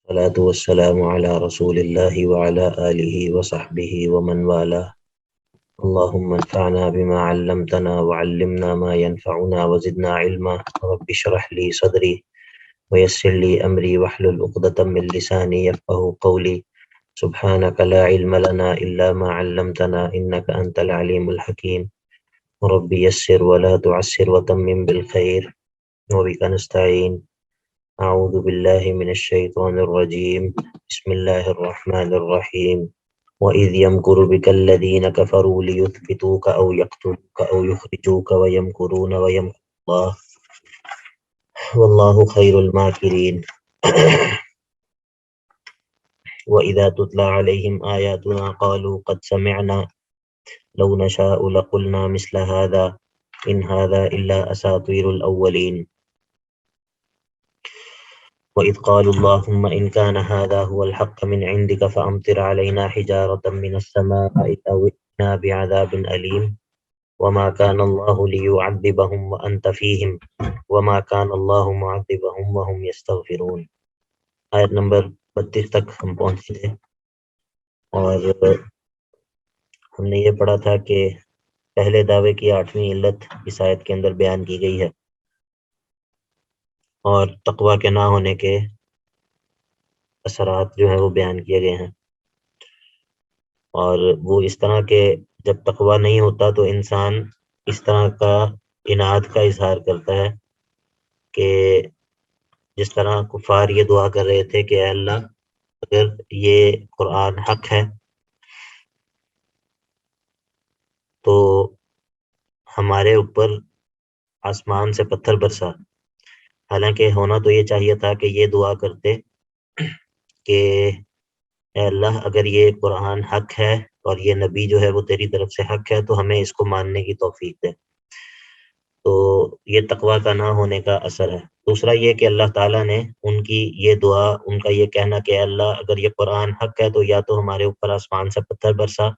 الصلاة والسلام على رسول الله وعلى آله وصحبه ومن والاه. اللهم انفعنا بما علمتنا وعلمنا ما ينفعنا وزدنا علما. رب اشرح لي صدري ويسر لي أمري واحلل عقدة من لساني يفقهوا قولي. سبحانك لا علم لنا إلا ما علمتنا إنك أنت العليم الحكيم. رب يسر ولا تعسر وتمم بالخير وبك نستعين. أعوذ بالله من الشيطان الرجيم. بسم الله الرحمن الرحيم. وَإِذْ يَمْكُرُ بِكَ الَّذِينَ كَفَرُوا لِيُثْبِتُوكَ أَوْ يَقْتُلُوكَ أَوْ يُخْرِجُوكَ وَيَمْكُرُونَ وَيَمْكُرُ اللَّهُ وَاللَّهُ خَيْرُ الْمَاكِرِينَ. وَإِذَا تُتْلَى عَلَيْهِمْ آيَاتُنَا قَالُوا قَدْ سَمِعْنَا لَوْ نَشَاءُ لَقُلْنَا مِثْلَ هَذَا إِنْ هَذَا إِلَّا أَسَاطِيرُ الْأَوَّلِينَ. وَإِذْ قَالُوا اللَّهُمَّ إِنْ كَانَ هَذَا هُوَ الْحَقَّ مِنْ عِنْدِكَ فَأَمْطِرْ عَلَيْنَا حِجَارَةً مِنَ السَّمَاءِ أَوْ ائْتِنَا بِعَذَابٍ أَلِيمٍ. وما كان الله ليعذبهم وأنت فيهم وما كان الله معذبهم وهم يستغفرون. آیت نمبر 32 تک ہم پہنچے تھے اور ہم نے یہ پڑھا تھا کہ پہلے دعوے کی 8ویں علت اس آیت کے اندر بیان کی گئی ہے اور تقوی کے نہ ہونے کے اثرات جو ہیں وہ بیان کیے گئے ہیں، اور وہ اس طرح کے جب تقوی نہیں ہوتا تو انسان اس طرح کا عناد کا اظہار کرتا ہے کہ جس طرح کفار یہ دعا کر رہے تھے کہ اے اللہ اگر یہ قرآن حق ہے تو ہمارے اوپر آسمان سے پتھر برسا. حالانکہ ہونا تو یہ چاہیے تھا کہ یہ دعا کرتے کہ اے اللہ اگر یہ قرآن حق ہے اور یہ نبی جو ہے وہ تیری طرف سے حق ہے تو ہمیں اس کو ماننے کی توفیق دے. تو یہ تقوی کا نہ ہونے کا اثر ہے. دوسرا یہ کہ اللہ تعالیٰ نے ان کی یہ دعا، ان کا یہ کہنا کہ اللہ اگر یہ قرآن حق ہے تو یا تو ہمارے اوپر آسمان سے پتھر برسا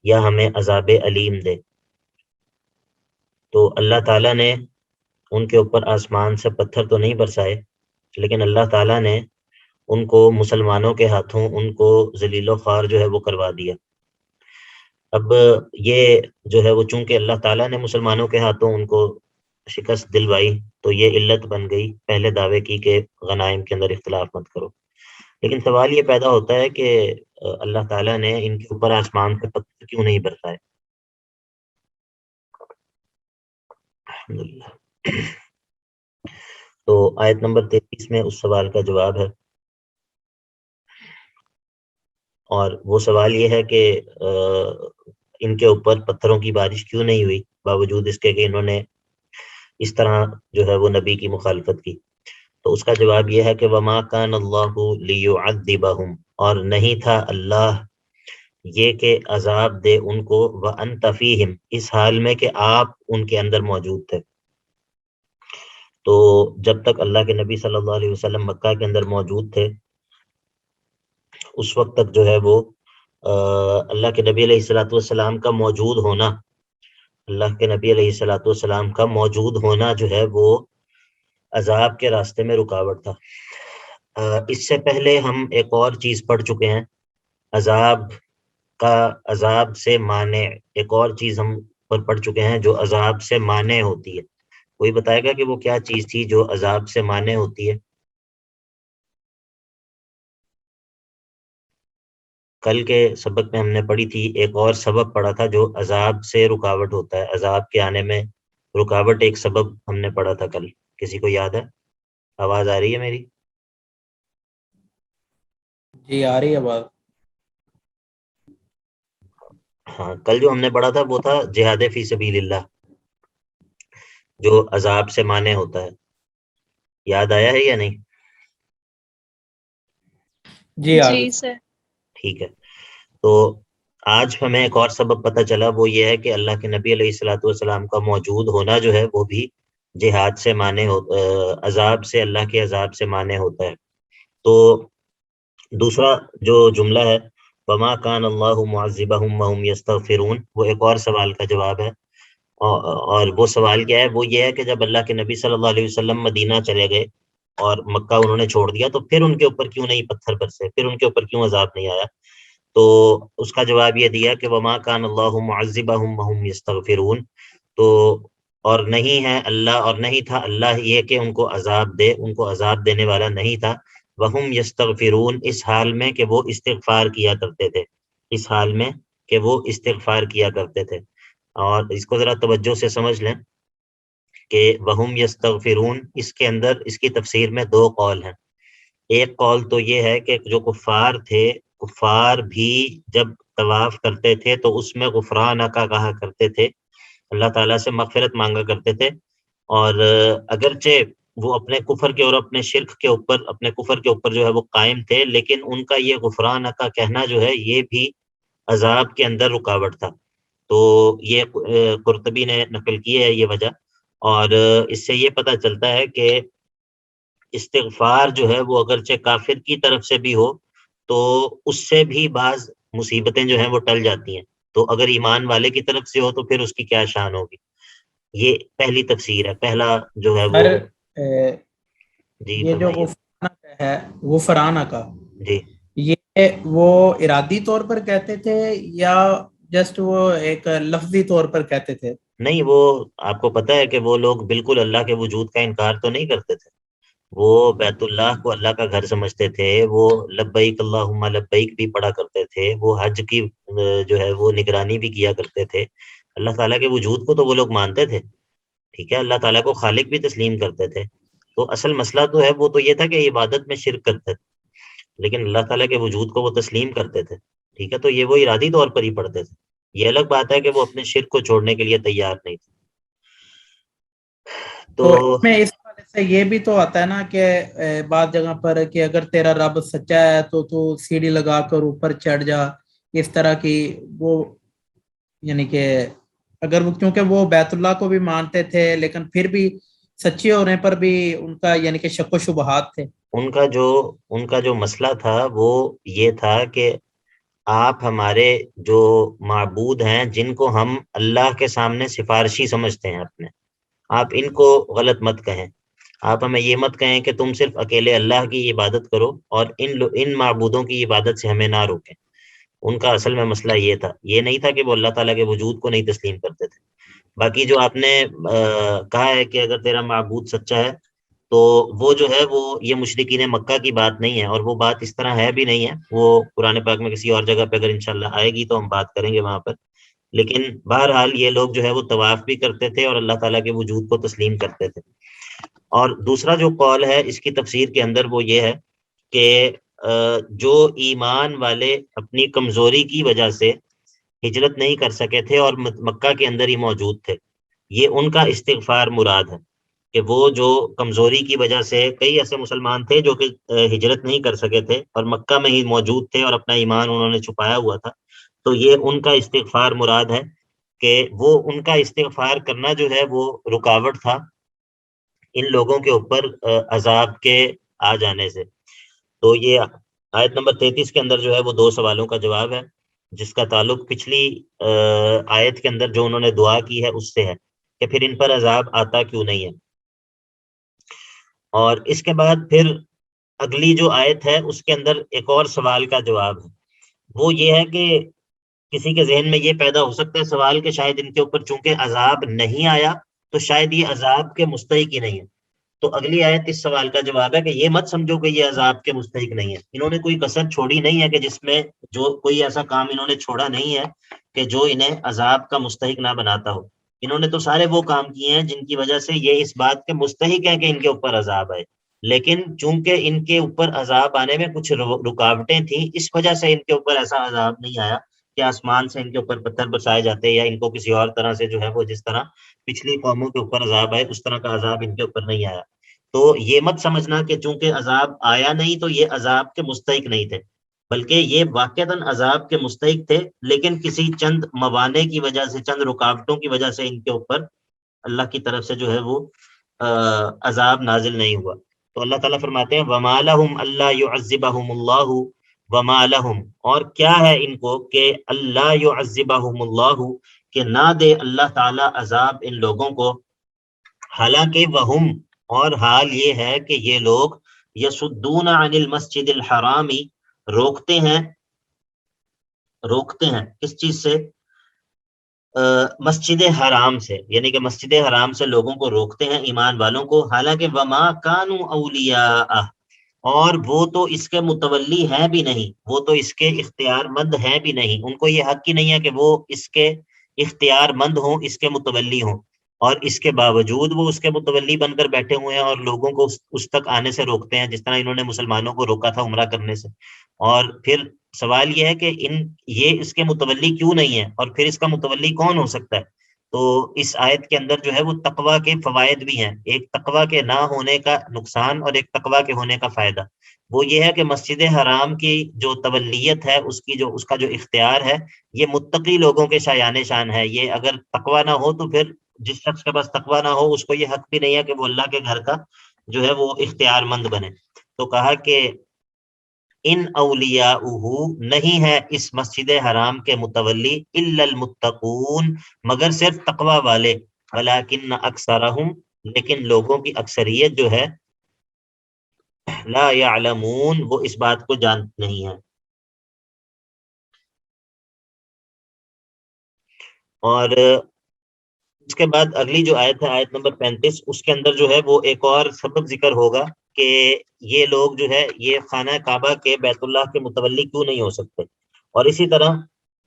یا ہمیں عذاب علیم دے. تو اللہ تعالیٰ نے ان کے اوپر آسمان سے پتھر تو نہیں برسائے، لیکن اللہ تعالیٰ نے ان کو مسلمانوں کے ہاتھوں ان کو ذلیل و خوار جو ہے وہ کروا دیا. اب یہ جو ہے وہ چونکہ اللہ تعالیٰ نے مسلمانوں کے ہاتھوں ان کو شکست دلوائی تو یہ علت بن گئی پہلے دعوے کی کہ غنائم کے اندر اختلاف مت کرو. لیکن سوال یہ پیدا ہوتا ہے کہ اللہ تعالیٰ نے ان کے اوپر آسمان سے پتھر کیوں نہیں برسائے؟ الحمدللہ. تو آیت نمبر 33 میں اس سوال کا جواب ہے، اور وہ سوال یہ ہے کہ ان کے اوپر پتھروں کی بارش کیوں نہیں ہوئی باوجود اس کے کہ انہوں نے اس طرح جو ہے وہ نبی کی مخالفت کی. تو اس کا جواب یہ ہے کہ وما کان اللہ لیعذبہم، اور نہیں تھا اللہ یہ کہ عذاب دے ان کو، وانت فیہم، اس حال میں کہ آپ ان کے اندر موجود تھے. تو جب تک اللہ کے نبی صلی اللہ علیہ وسلم مکہ کے اندر موجود تھے اس وقت تک جو ہے وہ اللہ کے نبی علیہ الصلوۃ والسلام کا موجود ہونا، اللہ کے نبی علیہ الصلوۃ والسلام کا موجود ہونا جو ہے وہ عذاب کے راستے میں رکاوٹ تھا. اس سے پہلے ہم ایک اور چیز پڑھ چکے ہیں، عذاب سے مانع، ایک اور چیز ہم پر پڑھ چکے ہیں جو عذاب سے مانع ہوتی ہے. کوئی بتائے گا کہ وہ کیا چیز تھی جو عذاب سے مانع ہوتی ہے؟ کل کے سبق میں ہم نے پڑھی تھی، ایک اور سبب پڑھا تھا جو عذاب سے رکاوٹ ہوتا ہے، عذاب کے آنے میں رکاوٹ، ایک سبب ہم نے پڑھا تھا کل. کسی کو یاد ہے؟ آواز آ رہی ہے میری؟ جی آ رہی ہے بات. ہاں، کل جو ہم نے پڑھا تھا وہ تھا جہاد فی سبیل اللہ، جو عذاب سے مانع ہوتا ہے. یاد آیا ہے یا نہیں؟ جی سر. ٹھیک ہے. تو آج ہمیں ایک اور سبب پتہ چلا، وہ یہ ہے کہ اللہ کے نبی علیہ الصلوۃ والسلام کا موجود ہونا جو ہے وہ بھی جہاد سے مانع عذاب سے، اللہ کے عذاب سے مانع ہوتا ہے. تو دوسرا جو جملہ ہے وما کان اللہ معذبہم وہم یستغفرون، وہ ایک اور سوال کا جواب ہے. اور وہ سوال کیا ہے؟ وہ یہ ہے کہ جب اللہ کے نبی صلی اللہ علیہ وسلم مدینہ چلے گئے اور مکہ انہوں نے چھوڑ دیا، تو پھر ان کے اوپر کیوں نہیں پتھر برسے، پھر ان کے اوپر کیوں عذاب نہیں آیا؟ تو اس کا جواب یہ دیا کہ وما کان اللہ معذبہم وہم یستغفرون، تو اور نہیں ہے اللہ، اور نہیں تھا اللہ یہ کہ ان کو عذاب دے، ان کو عذاب دینے والا نہیں تھا، وہم یستغفرون، اس حال میں کہ وہ استغفار کیا کرتے تھے، اس حال میں کہ وہ استغفار کیا کرتے تھے۔ اور اس کو ذرا توجہ سے سمجھ لیں کہ وہم یستغفرون، اس کے اندر اس کی تفسیر میں دو قول ہیں۔ ایک قول تو یہ ہے کہ جو کفار تھے، کفار بھی جب طواف کرتے تھے تو اس میں غفرانہ کا کہا کرتے تھے، اللہ تعالیٰ سے مغفرت مانگا کرتے تھے، اور اگرچہ وہ اپنے کفر کے اور اپنے شرک کے اوپر، اپنے کفر کے اوپر جو ہے وہ قائم تھے، لیکن ان کا یہ غفرانہ کا کہنا جو ہے یہ بھی عذاب کے اندر رکاوٹ تھا۔ تو یہ قرطبی نے نقل کی ہے یہ وجہ، اور اس سے یہ پتہ چلتا ہے کہ استغفار جو ہے وہ اگرچہ کافر کی طرف سے بھی ہو تو اس سے بھی بعض مصیبتیں جو ہیں وہ ٹل جاتی ہیں، تو اگر ایمان والے کی طرف سے ہو تو پھر اس کی کیا شان ہوگی۔ یہ پہلی تفسیر ہے، پہلا جو ہے وہ۔ سر جی یہ جو فرمائیے۔ غفرانہ کا ہے، غفرانہ کا، جی یہ وہ ارادی طور پر کہتے تھے یا جسٹ وہ ایک لفظی طور پر کہتے تھے؟ نہیں، وہ آپ کو پتہ ہے کہ وہ لوگ بالکل اللہ کے وجود کا انکار تو نہیں کرتے تھے، وہ بیت اللہ کو اللہ کا گھر سمجھتے تھے، وہ لبیک اللہم لبیک بھی پڑھا کرتے تھے، وہ حج کی جو ہے وہ نگرانی بھی کیا کرتے تھے، اللہ تعالیٰ کے وجود کو تو وہ لوگ مانتے تھے، ٹھیک ہے، اللہ تعالیٰ کو خالق بھی تسلیم کرتے تھے۔ تو اصل مسئلہ تو ہے وہ تو یہ تھا کہ عبادت میں شرک کرتے تھے، لیکن اللہ تعالیٰ کے وجود کو وہ تسلیم کرتے تھے، ٹھیک ہے، تو یہ وہ ارادی طور پر ہی پڑھتے تھے۔ یہ الگ بات ہے کہ وہ اپنے شرک کو چھوڑنے کے لیے تیار نہیں تھے۔ تو تو اس میں اس حوالے سے یہ بھی تو آتا ہے نا کہ بعض جگہ پر کہ اگر تیرا رب سچا ہے تو سیڑھی لگا کر اوپر چڑھ جا، اس طرح کی وہ، یعنی کہ اگر وہ، کیونکہ وہ بیت اللہ کو بھی مانتے تھے لیکن پھر بھی سچے ہونے پر بھی ان کا یعنی کہ شک و شبہات تھے۔ ان کا جو مسئلہ تھا وہ یہ تھا کہ آپ ہمارے جو معبود ہیں جن کو ہم اللہ کے سامنے سفارشی سمجھتے ہیں اپنے، آپ ان کو غلط مت کہیں، آپ ہمیں یہ مت کہیں کہ تم صرف اکیلے اللہ کی عبادت کرو اور ان معبودوں کی عبادت سے ہمیں نہ روکیں۔ ان کا اصل میں مسئلہ یہ تھا، یہ نہیں تھا کہ وہ اللہ تعالیٰ کے وجود کو نہیں تسلیم کرتے تھے۔ باقی جو آپ نے کہا ہے کہ اگر تیرا معبود سچا ہے، تو وہ جو ہے وہ یہ مشرکین مکہ کی بات نہیں ہے، اور وہ بات اس طرح ہے بھی نہیں ہے، وہ قرآن پاک میں کسی اور جگہ پہ اگر انشاءاللہ آئے گی تو ہم بات کریں گے وہاں پر۔ لیکن بہرحال یہ لوگ جو ہے وہ طواف بھی کرتے تھے اور اللہ تعالیٰ کے وجود کو تسلیم کرتے تھے۔ اور دوسرا جو قول ہے اس کی تفسیر کے اندر وہ یہ ہے کہ جو ایمان والے اپنی کمزوری کی وجہ سے ہجرت نہیں کر سکے تھے اور مکہ کے اندر ہی موجود تھے، یہ ان کا استغفار مراد ہے، کہ وہ جو کمزوری کی وجہ سے، کئی ایسے مسلمان تھے جو کہ ہجرت نہیں کر سکے تھے اور مکہ میں ہی موجود تھے اور اپنا ایمان انہوں نے چھپایا ہوا تھا، تو یہ ان کا استغفار مراد ہے، کہ وہ ان کا استغفار کرنا جو ہے وہ رکاوٹ تھا ان لوگوں کے اوپر عذاب کے آ جانے سے۔ تو یہ آیت نمبر 33 کے اندر جو ہے وہ دو سوالوں کا جواب ہے، جس کا تعلق پچھلی آیت کے اندر جو انہوں نے دعا کی ہے اس سے ہے کہ پھر ان پر عذاب آتا کیوں نہیں ہے۔ اور اس کے بعد پھر اگلی جو آیت ہے اس کے اندر ایک اور سوال کا جواب ہے، وہ یہ ہے کہ کسی کے ذہن میں یہ پیدا ہو سکتا ہے سوال کہ شاید ان کے اوپر چونکہ عذاب نہیں آیا تو شاید یہ عذاب کے مستحق ہی نہیں ہے۔ تو اگلی آیت اس سوال کا جواب ہے کہ یہ مت سمجھو کہ یہ عذاب کے مستحق نہیں ہے، انہوں نے کوئی کسر چھوڑی نہیں ہے کہ جس میں جو کوئی ایسا کام انہوں نے چھوڑا نہیں ہے کہ جو انہیں عذاب کا مستحق نہ بناتا ہو، انہوں نے تو سارے وہ کام کیے ہیں جن کی وجہ سے یہ اس بات کے مستحق ہیں کہ ان کے اوپر عذاب آئے، لیکن چونکہ ان کے اوپر عذاب آنے میں کچھ رکاوٹیں تھیں، اس وجہ سے ان کے اوپر ایسا عذاب نہیں آیا کہ آسمان سے ان کے اوپر پتھر برسائے جاتے یا ان کو کسی اور طرح سے جو ہے وہ جس طرح پچھلی قوموں کے اوپر عذاب آئے اس طرح کا عذاب ان کے اوپر نہیں آیا۔ تو یہ مت سمجھنا کہ چونکہ عذاب آیا نہیں تو یہ عذاب کے مستحق نہیں تھے، بلکہ یہ واقعتاً عذاب کے مستحق تھے، لیکن کسی چند موانع کی وجہ سے، چند رکاوٹوں کی وجہ سے ان کے اوپر اللہ کی طرف سے جو ہے وہ عذاب نازل نہیں ہوا۔ تو اللہ تعالیٰ فرماتے ہیں وَمَا لَهُمْ أَلَّا يُعَذِّبَهُمُ اللَّهُ وَمَا لَهُمْ، اور کیا ہے ان کو کہ اللہ يُعَذِّبَهُمُ اللَّهُ، کہ نہ دے اللہ تعالیٰ عذاب ان لوگوں کو، حالانکہ وہم، اور حال یہ ہے کہ یہ لوگ یصدون عن المسجد الحرامی روکتے ہیں کس چیز سے؟ مسجد حرام سے، یعنی کہ مسجد حرام سے لوگوں کو روکتے ہیں، ایمان والوں کو، حالانکہ وما کانوا اولیاء، اور وہ تو اس کے متولی ہیں بھی نہیں، وہ تو اس کے اختیار مند ہیں بھی نہیں، ان کو یہ حق ہی نہیں ہے کہ وہ اس کے اختیار مند ہوں، اس کے متولی ہوں، اور اس کے باوجود وہ اس کے متولی بن کر بیٹھے ہوئے ہیں اور لوگوں کو اس تک آنے سے روکتے ہیں، جس طرح انہوں نے مسلمانوں کو روکا تھا عمرہ کرنے سے۔ اور پھر سوال یہ ہے کہ یہ اس کے متولی کیوں نہیں ہے، اور پھر اس کا متولی کون ہو سکتا ہے؟ تو اس آیت کے اندر جو ہے وہ تقوی کے فوائد بھی ہیں، ایک تقوی کے نہ ہونے کا نقصان اور ایک تقوی کے ہونے کا فائدہ۔ وہ یہ ہے کہ مسجد حرام کی جو تولیت ہے، اس کا جو اختیار ہے، یہ متقی لوگوں کے شایان شان ہے۔ یہ اگر تقوی نہ ہو تو پھر جس شخص کے پاس تقوی نہ ہو اس کو یہ حق بھی نہیں ہے کہ وہ اللہ کے گھر کا جو ہے وہ اختیار مند بنے۔ تو کہا کہ ان اولیاؤہ نہیں ہے اس مسجد حرام کے متولی الا المتقون مگر صرف تقوی والے، ولکن اکثرہم لیکن لوگوں کی اکثریت جو ہے لا یعلمون وہ اس بات کو جانتے نہیں ہے۔ اور اس کے بعد اگلی جو آیت ہے، آیت نمبر 35، اس کے اندر جو ہے وہ ایک اور سبب ذکر ہوگا کہ یہ لوگ جو ہے یہ خانہ کعبہ کے بیت اللہ کے متولی کیوں نہیں ہو سکتے۔ اور اسی طرح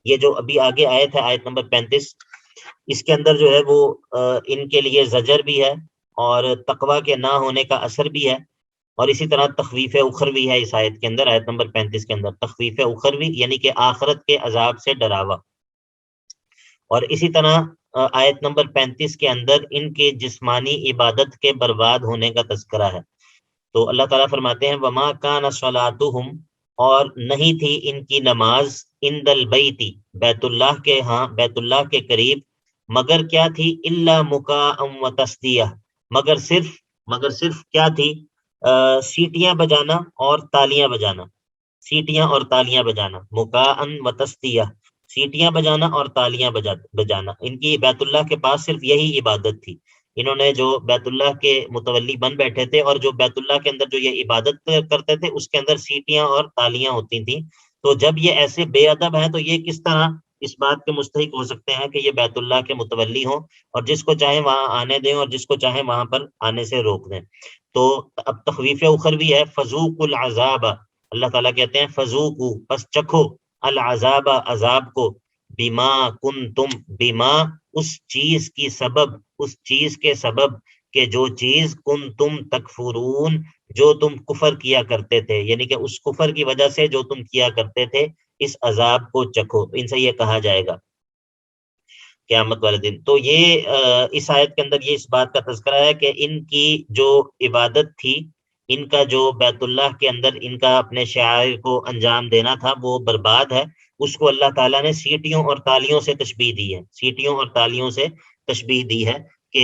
یہ جو ابھی آگے آیت ہے، آیت نمبر 35، اس کے اندر جو ہے وہ ان کے لیے زجر بھی ہے اور تقوی کے نہ ہونے کا اثر بھی ہے، اور اسی طرح تخویف اخروی ہے اس آیت کے اندر، آیت نمبر 35 کے اندر تخویف اخروی یعنی کہ آخرت کے عذاب سے ڈراوا۔ اور اسی طرح آیت نمبر 35 کے اندر ان کے جسمانی عبادت کے برباد ہونے کا تذکرہ ہے۔ تو اللہ تعالیٰ فرماتے ہیں وما کان صلاتہم، اور نہیں تھی ان کی نماز، عند البیت بیت اللہ کے ہاں، بیت اللہ کے قریب، مگر کیا تھی؟ الا مکاء و تصدیہ، مگر صرف کیا تھی؟ سیٹیاں بجانا اور تالیاں بجانا، سیٹیاں اور تالیاں بجانا، مکاء و تصدیہ، سیٹیاں بجانا اور تالیاں بجانا۔ ان کی بیت اللہ کے پاس صرف یہی عبادت تھی۔ انہوں نے جو بیت اللہ کے متولی بن بیٹھے تھے اور جو بیت اللہ کے اندر جو یہ عبادت کرتے تھے اس کے اندر سیٹیاں اور تالیاں ہوتی تھیں۔ تو جب یہ ایسے بے ادب ہیں تو یہ کس طرح اس بات کے مستحق ہو سکتے ہیں کہ یہ بیت اللہ کے متولی ہوں اور جس کو چاہیں وہاں آنے دیں اور جس کو چاہیں وہاں پر آنے سے روک دیں۔ تو اب تخویف اخروی ہے، فذوق العذاب، اللہ تعالیٰ کہتے ہیں فذوقوا پس چکھو، العذاب عذاب کو، بما کنتم بما اس چیز کی سبب، اس چیز کے سبب کہ جو چیز کنتم تکفرون جو تم کفر کیا کرتے تھے، یعنی کہ اس کفر کی وجہ سے جو تم کیا کرتے تھے اس عذاب کو چکھو۔ ان سے یہ کہا جائے گا قیامت والے دن۔ تو یہ اس آیت کے اندر یہ اس بات کا تذکرہ ہے کہ ان کی جو عبادت تھی، ان کا جو بیت اللہ کے اندر ان کا اپنے شعائر کو انجام دینا تھا وہ برباد ہے۔ اس کو اللہ تعالیٰ نے سیٹیوں اور تالیوں سے تشبیہ دی ہے، سیٹیوں اور تالیوں سے تشبیہ دی ہے کہ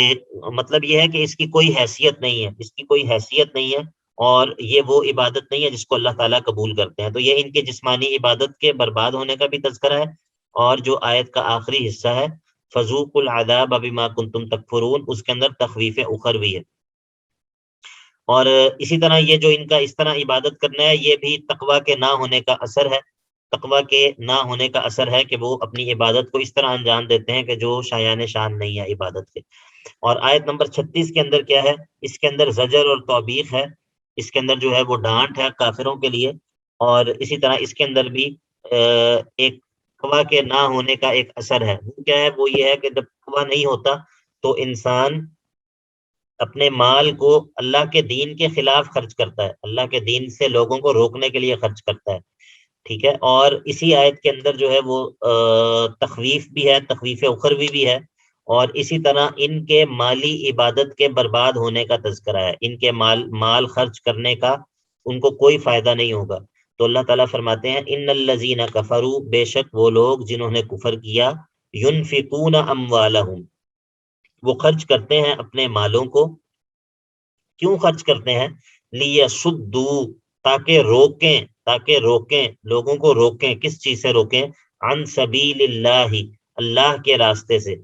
مطلب یہ ہے کہ اس کی کوئی حیثیت نہیں ہے، اس کی کوئی حیثیت نہیں ہے، اور یہ وہ عبادت نہیں ہے جس کو اللہ تعالیٰ قبول کرتے ہیں۔ تو یہ ان کے جسمانی عبادت کے برباد ہونے کا بھی تذکرہ ہے، اور جو آیت کا آخری حصہ ہے فذوقوا العذاب بما کنتم تکفرون، اس کے اندر تخویف اخروی ہے۔ اور اسی طرح یہ جو ان کا اس طرح عبادت کرنا ہے یہ بھی تقوی کے نہ ہونے کا اثر ہے، تقوی کے نہ ہونے کا اثر ہے کہ وہ اپنی عبادت کو اس طرح انجام دیتے ہیں کہ جو شایان شان نہیں ہے عبادت کے۔ اور آیت نمبر 36 کے اندر کیا ہے؟ اس کے اندر زجر اور توبیخ ہے، اس کے اندر جو ہے وہ ڈانٹ ہے کافروں کے لیے، اور اسی طرح اس کے اندر بھی ایک تقوی کے نہ ہونے کا ایک اثر ہے۔ وہ کیا ہے؟ وہ یہ ہے کہ جب تقوی نہیں ہوتا تو انسان اپنے مال کو اللہ کے دین کے خلاف خرچ کرتا ہے، اللہ کے دین سے لوگوں کو روکنے کے لیے خرچ کرتا ہے، ٹھیک ہے۔ اور اسی آیت کے اندر جو ہے وہ تخویف بھی ہے، تخویف اخروی بھی ہے، اور اسی طرح ان کے مالی عبادت کے برباد ہونے کا تذکرہ ہے، ان کے مال خرچ کرنے کا ان کو کوئی فائدہ نہیں ہوگا۔ تو اللہ تعالیٰ فرماتے ہیں ان الذین کفروا، بے شک وہ لوگ جنہوں نے کفر کیا، ینفقون اموالہم وہ خرچ کرتے ہیں اپنے مالوں کو، کیوں خرچ کرتے ہیں؟ لیصدوا تاکہ روکیں لوگوں کو، روکیں کس چیز سے روکیں؟ عن سبیل اللہ اللہ کے راستے سے،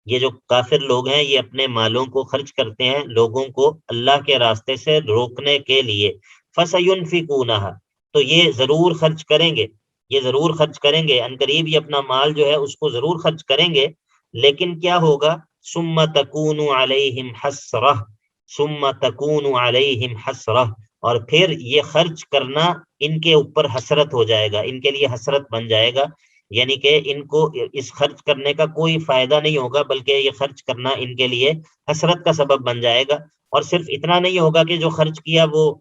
یہ جو کافر لوگ ہیں یہ اپنے مالوں کو خرچ کرتے ہیں لوگوں کو اللہ کے راستے سے روکنے کے لیے، فَسَيُنْفِقُونَهَا، تو یہ ضرور خرچ کریں گے، یہ ضرور خرچ کریں گے، عنقریب یہ اپنا مال جو ہے اس کو ضرور خرچ کریں گے، لیکن کیا ہوگا؟ ثُمَّ تَكُونُ عَلَيْهِمْ حَسْرَةٌ، ثُمَّ تَكُونُ عَلَيْهِمْ حَسْرَةٌ، اور پھر یہ خرچ کرنا ان کے اوپر حسرت ہو جائے گا، ان کے لیے حسرت بن جائے گا، یعنی کہ ان کو اس خرچ کرنے کا کوئی فائدہ نہیں ہوگا، بلکہ یہ خرچ کرنا ان کے لیے حسرت کا سبب بن جائے گا۔ اور صرف اتنا نہیں ہوگا کہ جو خرچ کیا وہ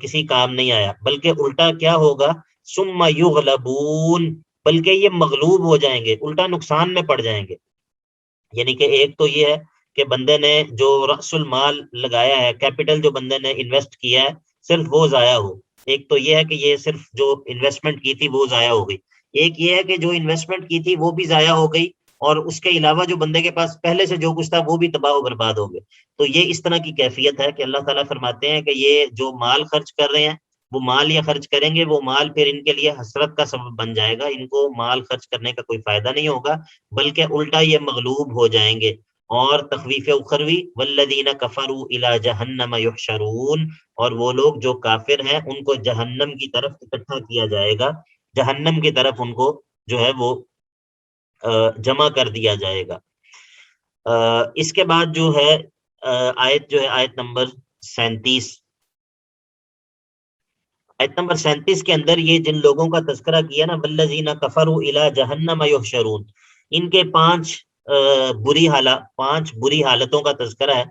کسی کام نہیں آیا، بلکہ الٹا کیا ہوگا؟ ثم یغلبون، بلکہ یہ مغلوب ہو جائیں گے، الٹا نقصان میں پڑ جائیں گے۔ یعنی کہ ایک تو یہ ہے کہ بندے نے جو رأس المال لگایا ہے، کیپٹل جو بندے نے انویسٹ کیا ہے، صرف وہ ضائع ہو۔ ایک تو یہ ہے کہ یہ صرف جو انویسٹمنٹ کی تھی وہ ضائع ہو گئی، ایک یہ ہے کہ جو انویسٹمنٹ کی تھی وہ بھی ضائع ہو گئی، اور اس کے علاوہ جو بندے کے پاس پہلے سے جو کچھ تھا وہ بھی تباہ و برباد ہو گئے۔ تو یہ اس طرح کی کیفیت ہے کہ اللہ تعالیٰ فرماتے ہیں کہ یہ جو مال خرچ کر رہے ہیں، وہ مال یہ خرچ کریں گے، وہ مال پھر ان کے لیے حسرت کا سبب بن جائے گا، ان کو مال خرچ کرنے کا کوئی فائدہ نہیں ہوگا، بلکہ الٹا یہ مغلوب ہو جائیں گے۔ اور تخویف اخروی، والذین کفروا الی جہنم یحشرون، اور وہ لوگ جو کافر ہیں ان کو جہنم کی طرف اکٹھا کیا جائے گا، جہنم کی طرف ان کو جو ہے وہ جمع کر دیا جائے گا۔ اس کے بعد جو ہے آیت جو ہے آیت نمبر 37، آیت نمبر 37 کے اندر یہ جن لوگوں کا تذکرہ کیا نا، والذین کفروا الی جہنم یحشرون، ان کے پانچ بری حالتوں کا تذکرہ ہے،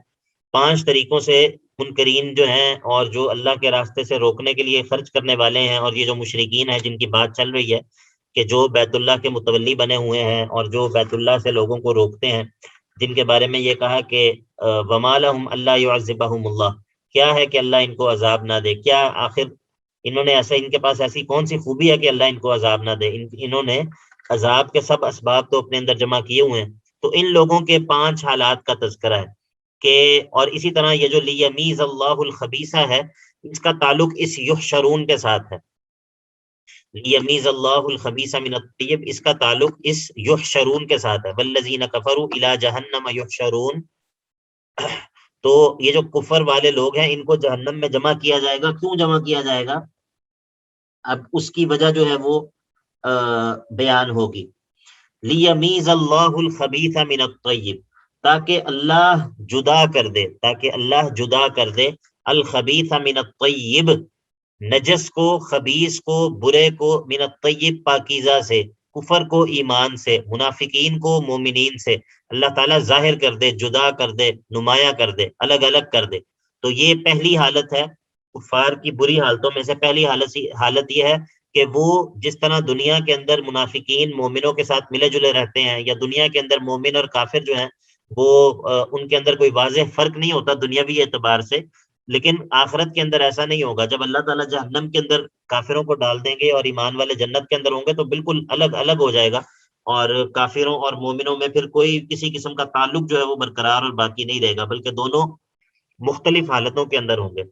5 طریقوں سے منکرین جو ہیں اور جو اللہ کے راستے سے روکنے کے لیے خرچ کرنے والے ہیں، اور یہ جو مشرکین ہیں جن کی بات چل رہی ہے کہ جو بیت اللہ کے متولی بنے ہوئے ہیں اور جو بیت اللہ سے لوگوں کو روکتے ہیں، جن کے بارے میں یہ کہا کہ وَمَا لَهُمْ أَلَّا يُعَذِّبَهُمُ اللَّهُ، کیا ہے کہ اللہ ان کو عذاب نہ دے، کیا آخر انہوں نے ایسا، ان کے پاس ایسی کون سی خوبی ہے کہ اللہ ان کو عذاب نہ دے؟ انہوں نے عذاب کے سب اسباب تو اپنے اندر جمع کیے ہوئے ہیں۔ تو ان لوگوں کے 5 حالات کا تذکرہ ہے کہ، اور اسی طرح یہ جو لیمیز اللہ الخبیثہ ہے، اس کا تعلق اس یحشرون کے ساتھ ہے، لیمیز اللہ الخبیث من الطیب، اس کا تعلق اس یحشرون کے ساتھ ہے، والذین کفروا الی جہنم یحشرون۔ تو یہ جو کفر والے لوگ ہیں ان کو جہنم میں جمع کیا جائے گا، کیوں جمع کیا جائے گا؟ اب اس کی وجہ جو ہے وہ بیان ہوگی۔ لیمیز اللہ الخبیث من الطیب، تاکہ اللہ جدا کر دے، تاکہ اللہ جدا کر دے الخبیث من الطیب، نجس کو، خبیث کو، برے کو، من الطیب پاکیزہ سے، کفر کو ایمان سے، منافقین کو مومنین سے، اللہ تعالیٰ ظاہر کر دے، جدا کر دے، نمایاں کر دے، الگ الگ کر دے۔ تو یہ پہلی حالت ہے، کفار کی بری حالتوں میں سے پہلی حالت یہ ہے کہ وہ جس طرح دنیا کے اندر منافقین مومنوں کے ساتھ ملے جلے رہتے ہیں، یا دنیا کے اندر مومن اور کافر جو ہیں وہ ان کے اندر کوئی واضح فرق نہیں ہوتا دنیاوی اعتبار سے، لیکن آخرت کے اندر ایسا نہیں ہوگا۔ جب اللہ تعالیٰ جہنم کے اندر کافروں کو ڈال دیں گے اور ایمان والے جنت کے اندر ہوں گے تو بالکل الگ الگ ہو جائے گا، اور کافروں اور مومنوں میں پھر کوئی کسی قسم کا تعلق جو ہے وہ برقرار اور باقی نہیں رہے گا، بلکہ دونوں مختلف حالتوں کے اندر ہوں گے۔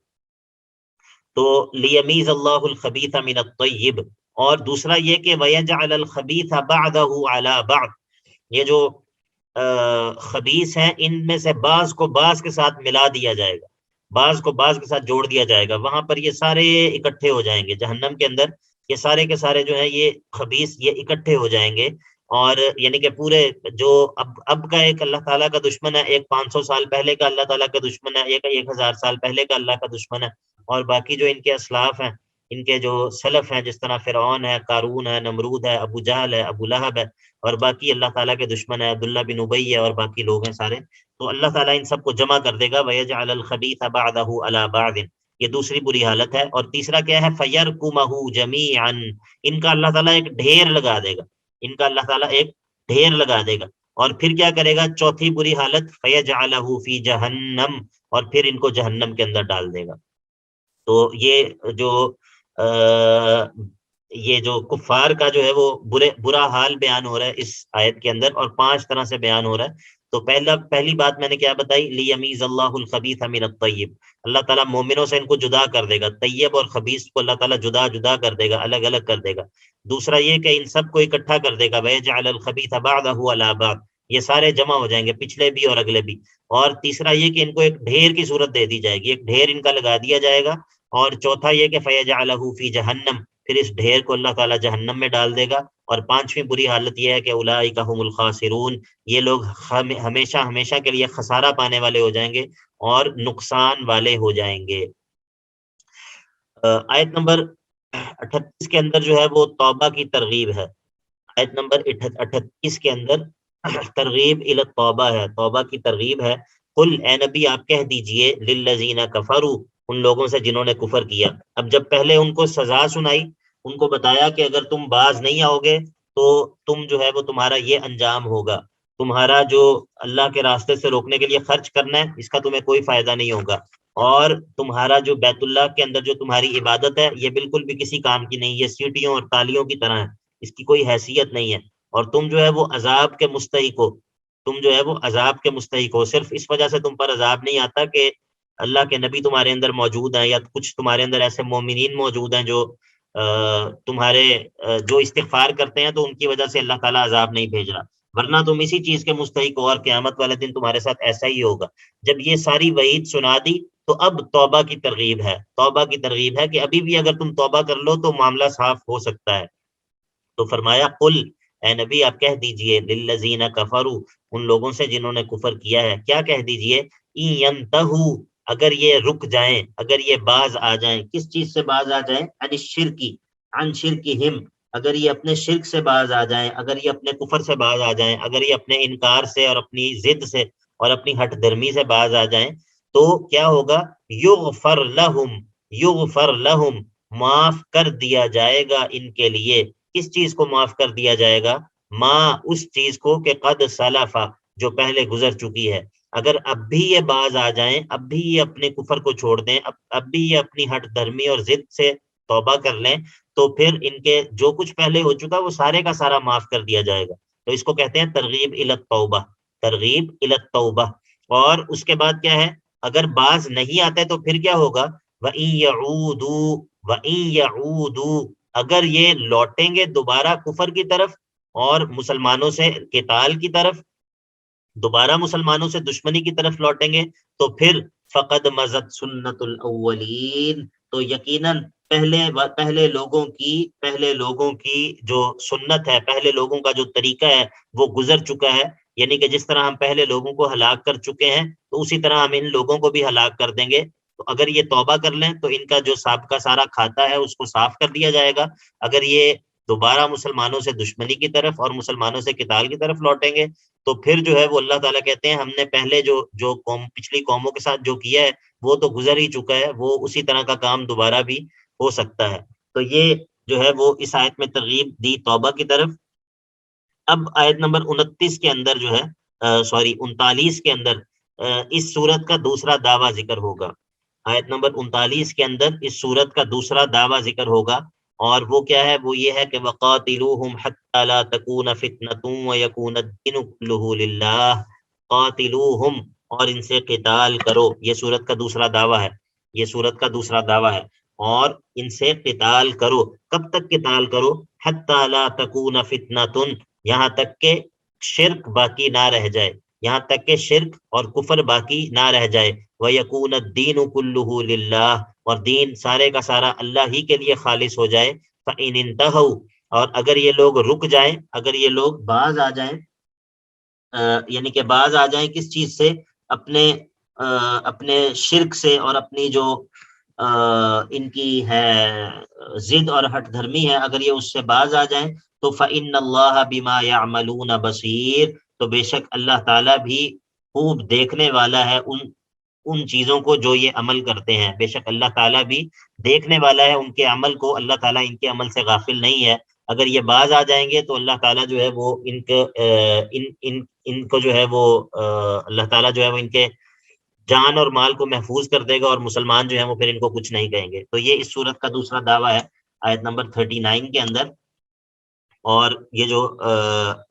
تو لیمیز اللہ الخبیث من الطیب، اور دوسرا یہ کہ ویجعل الخبیث بعضہ علی بعض، یہ جو خبیث ہیں ان میں سے بعض کو بعض کے ساتھ ملا دیا جائے گا، بعض کو بعض کے ساتھ جوڑ دیا جائے گا، وہاں پر یہ سارے اکٹھے ہو جائیں گے، جہنم کے اندر یہ سارے کے سارے جو ہیں یہ خبیث یہ اکٹھے ہو جائیں گے، اور یعنی کہ پورے جو اب کا ایک اللہ تعالیٰ کا دشمن ہے، ایک 500 سال پہلے کا اللہ تعالیٰ کا دشمن ہے، ایک 1000 سال پہلے کا اللہ کا دشمن ہے، اور باقی جو ان کے اسلاف ہیں، ان کے جو سلف ہیں، جس طرح فرعون ہے، قارون ہے، نمرود ہے، ابو جہل ہے، ابو لہب ہے، اور باقی اللہ تعالیٰ کے دشمن ہے، عبداللہ بن ابی ہے، اور باقی لوگ ہیں سارے، تو اللہ تعالیٰ ان سب کو جمع کر دے گا، وَيَجْعَلَ الْخَبِيثَ بَعْضَهُ عَلَى بَعْضٍ، یہ دوسری بری حالت ہے۔ اور تیسرا کیا ہے؟ فَيَرْكُمَهُ جَمِيعًا، ان کا اللہ تعالیٰ ایک ڈھیر لگا دے گا، ان کا اللہ تعالیٰ ایک ڈھیر لگا دے گا، اور پھر کیا کرے گا؟ چوتھی بری حالت فَيَجْعَلَهُ فِي جَهَنَّمَ، اور پھر ان کو جہنم کے اندر ڈال دے گا۔ تو یہ جو کفار کا جو ہے وہ برا حال بیان ہو رہا ہے اس آیت کے اندر، اور 5 طرح سے بیان ہو رہا ہے۔ تو پہلی بات میں نے کیا بتائی؟ لیمیز اللہ الخبیث من الطیب، اللہ تعالیٰ مومنوں سے ان کو جدا کر دے گا، طیب اور خبیث کو اللہ تعالیٰ جدا جدا کر دے گا، الگ الگ کر دے گا۔ دوسرا یہ کہ ان سب کو اکٹھا کر دے گا، وَيَجْعَلَ الْخَبِيثَ بَعْضَهُ عَلَى بَعْضٍ، یہ سارے جمع ہو جائیں گے، پچھلے بھی اور اگلے بھی۔ اور تیسرا یہ کہ ان کو ایک ڈھیر کی صورت دے دی جائے گی، ایک ڈھیر ان کا لگا دیا جائے گا۔ اور چوتھا یہ کہ فَيَجْعَلَهُ فِي جَهَنَّمَ، پھر اس ڈھیر کو اللہ تعالیٰ جہنم میں ڈال دے گا۔ اور پانچویں بری حالت یہ ہے کہ اولئک هم الخاسرون، یہ لوگ ہمیشہ ہمیشہ کے لیے خسارہ پانے والے ہو جائیں گے اور نقصان والے ہو جائیں گے۔ آیت نمبر 38 کے اندر جو ہے وہ توبہ کی ترغیب ہے۔ آیت نمبر 38 کے اندر ترغیب الی التوبہ ہے، توبہ کی ترغیب ہے۔ قل، اے نبی آپ کہہ دیجئے، للذین کفروا، ان لوگوں سے جنہوں نے کفر کیا۔ اب جب پہلے ان کو سزا سنائی، ان کو بتایا کہ اگر تم باز نہیں آؤ گے تو تم جو ہے وہ تمہارا یہ انجام ہوگا، تمہارا جو اللہ کے راستے سے روکنے کے لیے خرچ کرنا ہے اس کا تمہیں کوئی فائدہ نہیں ہوگا، اور تمہارا جو بیت اللہ کے اندر جو تمہاری عبادت ہے یہ بالکل بھی کسی کام کی نہیں، یہ سیٹیوں اور تالیوں کی طرح ہے، اس کی کوئی حیثیت نہیں ہے، اور تم جو ہے وہ عذاب کے مستحق ہو، تم جو ہے وہ عذاب کے مستحق ہو۔ صرف اس وجہ سے تم پر عذاب نہیں آتا کہ اللہ کے نبی تمہارے اندر موجود ہیں، یا کچھ تمہارے اندر ایسے مومنین موجود ہیں جو تمہارے جو استغفار کرتے ہیں، تو ان کی وجہ سے اللہ تعالیٰ عذاب نہیں بھیج رہا، ورنہ تم اسی چیز کے مستحق ہو، اور قیامت والے دن تمہارے ساتھ ایسا ہی ہوگا۔ جب یہ ساری وعید سنا دی تو اب توبہ کی ترغیب ہے، توبہ کی ترغیب ہے کہ ابھی بھی اگر تم توبہ کر لو تو معاملہ صاف ہو سکتا ہے۔ تو فرمایا قل، اے نبی آپ کہہ دیجئے، للذین کفروا، ان لوگوں سے جنہوں نے کفر کیا ہے، کیا کہہ دیجئے، ان ینتہوا، اگر یہ رک جائیں، اگر یہ باز آ جائیں، کس چیز سے باز آ جائیں، عن الشرکی، عن شرکہم، اگر یہ اپنے شرک سے باز آ جائیں، اگر یہ اپنے کفر سے باز آ جائیں، اگر یہ اپنے انکار سے اور اپنی ضد سے اور اپنی ہٹ درمی سے باز آ جائیں، تو کیا ہوگا، یغفر لہم، یغفر لہم، معاف کر دیا جائے گا ان کے لیے۔ کس چیز کو معاف کر دیا جائے گا، ماں اس چیز کو کہ قد سلفا، جو پہلے گزر چکی ہے۔ اگر اب بھی یہ باز آ جائیں، اب بھی یہ اپنے کفر کو چھوڑ دیں، اب بھی یہ اپنی ہٹ دھرمی اور ضد سے توبہ کر لیں، تو پھر ان کے جو کچھ پہلے ہو چکا وہ سارے کا سارا معاف کر دیا جائے گا۔ تو اس کو کہتے ہیں ترغیب الی التوبہ، ترغیب الی التوبہ۔ اور اس کے بعد کیا ہے، اگر باز نہیں آتے تو پھر کیا ہوگا، وَإِن يَعُودُوا، وَإِن يَعُودُوا، اگر یہ لوٹیں گے دوبارہ کفر کی طرف اور مسلمانوں سے قتال کی طرف، دوبارہ مسلمانوں سے دشمنی کی طرف لوٹیں گے، تو پھر فقد مزت سنت الاولین، تو یقیناً پہلے لوگوں کی جو سنت ہے، پہلے لوگوں کا جو طریقہ ہے وہ گزر چکا ہے، یعنی کہ جس طرح ہم پہلے لوگوں کو ہلاک کر چکے ہیں تو اسی طرح ہم ان لوگوں کو بھی ہلاک کر دیں گے۔ تو اگر یہ توبہ کر لیں تو ان کا جو سابقہ سارا کھاتا ہے اس کو صاف کر دیا جائے گا۔ اگر یہ دوبارہ مسلمانوں سے دشمنی کی طرف اور مسلمانوں سے قتال کی طرف لوٹیں گے تو پھر جو ہے وہ اللہ تعالیٰ کہتے ہیں ہم نے پہلے جو قوم پچھلی قوموں کے ساتھ جو کیا ہے وہ تو گزر ہی چکا ہے، وہ اسی طرح کا کام دوبارہ بھی ہو سکتا ہے۔ تو یہ جو ہے وہ اس آیت میں ترغیب دی توبہ کی طرف۔ اب آیت نمبر 29 کے اندر جو ہے 39 کے اندر اس صورت کا دوسرا دعویٰ ذکر ہوگا۔ آیت نمبر 39 کے اندر اس صورت کا دوسرا دعویٰ ذکر ہوگا، اور وہ کیا ہے، وہ یہ ہے کہ وَقَاتِلُوهُمْ حَتَّى لَا تَكُونَ فِتْنَةٌ وَيَكُونَ الدِّينُ كُلُّهُ لِلَّهِ، قاتلوہم، اور ان سے قتال کرو، یہ صورت کا دوسرا دعویٰ ہے، یہ صورت کا دوسرا دعویٰ ہے، اور ان سے قتال کرو۔ کب تک قتال کرو، حَتَّى لَا تَكُونَ فِتْنَةٌ، یہاں تک کہ شرک باقی نہ رہ جائے، یہاں تک کہ شرک اور کفر باقی نہ رہ جائے، وَيَكُونَ الدِّينُ كُلُّهُ لِلَّهِ، اور دین سارے کا سارا اللہ ہی کے لیے خالص ہو جائے۔ فَإِنِ انْتَهَوْا، اور اگر یہ لوگ رک جائیں، اگر یہ لوگ باز آ جائیں، یعنی کہ باز آ جائیں کس چیز سے، اپنے شرک سے اور اپنی جو ان کی ہے ضد اور ہٹ دھرمی ہے، اگر یہ اس سے باز آ جائیں تو فَإِنَّ اللَّهَ بِمَا يَعْمَلُونَ بَصِيرٌ، تو بے شک اللہ تعالیٰ بھی خوب دیکھنے والا ہے ان چیزوں کو جو یہ عمل کرتے ہیں، بے شک اللہ تعالیٰ بھی دیکھنے والا ہے ان کے عمل کو، اللہ تعالیٰ ان کے عمل سے غافل نہیں ہے۔ اگر یہ باز آ جائیں گے تو اللہ تعالیٰ جو ہے وہ ان کو جو ہے وہ اللہ تعالیٰ جو ہے وہ ان کے جان اور مال کو محفوظ کر دے گا، اور مسلمان جو ہیں وہ پھر ان کو کچھ نہیں کہیں گے۔ تو یہ اس صورت کا دوسرا دعویٰ ہے آیت نمبر 39 کے اندر۔ اور یہ جو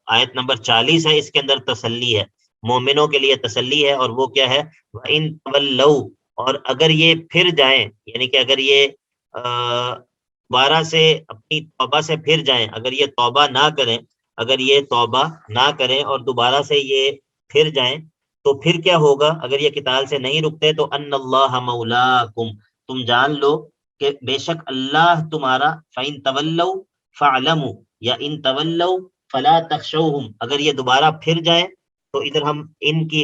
آیت نمبر 40 ہے اس کے اندر تسلی ہے، مومنوں کے لیے تسلی ہے، اور وہ کیا ہے، وَإِن تَوَلَّوْا، اور اگر یہ پھر جائیں، یعنی کہ اگر یہ دوبارہ سے اپنی توبہ سے پھر جائیں، اگر یہ توبہ نہ کریں، اگر یہ توبہ نہ کریں اور دوبارہ سے یہ پھر جائیں تو پھر کیا ہوگا؟ اگر یہ قتال سے نہیں رکتے تو ان اللہ مولاکم، تم جان لو کہ بے شک اللہ تمہارا، فَإِن تَوَلَّوْا فَاعْلَمُوا، یا ان تولوا فلا تخشوہم، اگر یہ دوبارہ پھر جائیں تو ادھر ہم ان کی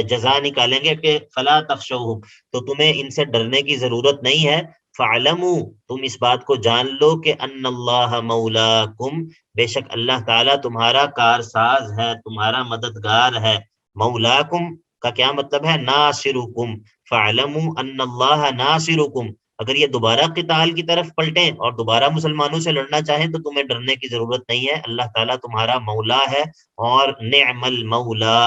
جزا نکالیں گے کہ فلا تخشوہم، تو تمہیں ان سے ڈرنے کی ضرورت نہیں ہے، فَاعْلَمُوا، تم اس بات کو جان لو کہ ان اللہ مولاکم، بے شک اللہ تعالیٰ تمہارا کارساز ہے، تمہارا مددگار ہے۔ مولاکم کا کیا مطلب ہے؟ ناصرکم، فَاعْلَمُوا ان اللہ ناصرکم، اگر یہ دوبارہ قتال کی طرف پلٹیں اور دوبارہ مسلمانوں سے لڑنا چاہیں تو تمہیں ڈرنے کی ضرورت نہیں ہے، اللہ تعالیٰ تمہارا مولا ہے، اور نعم المولا،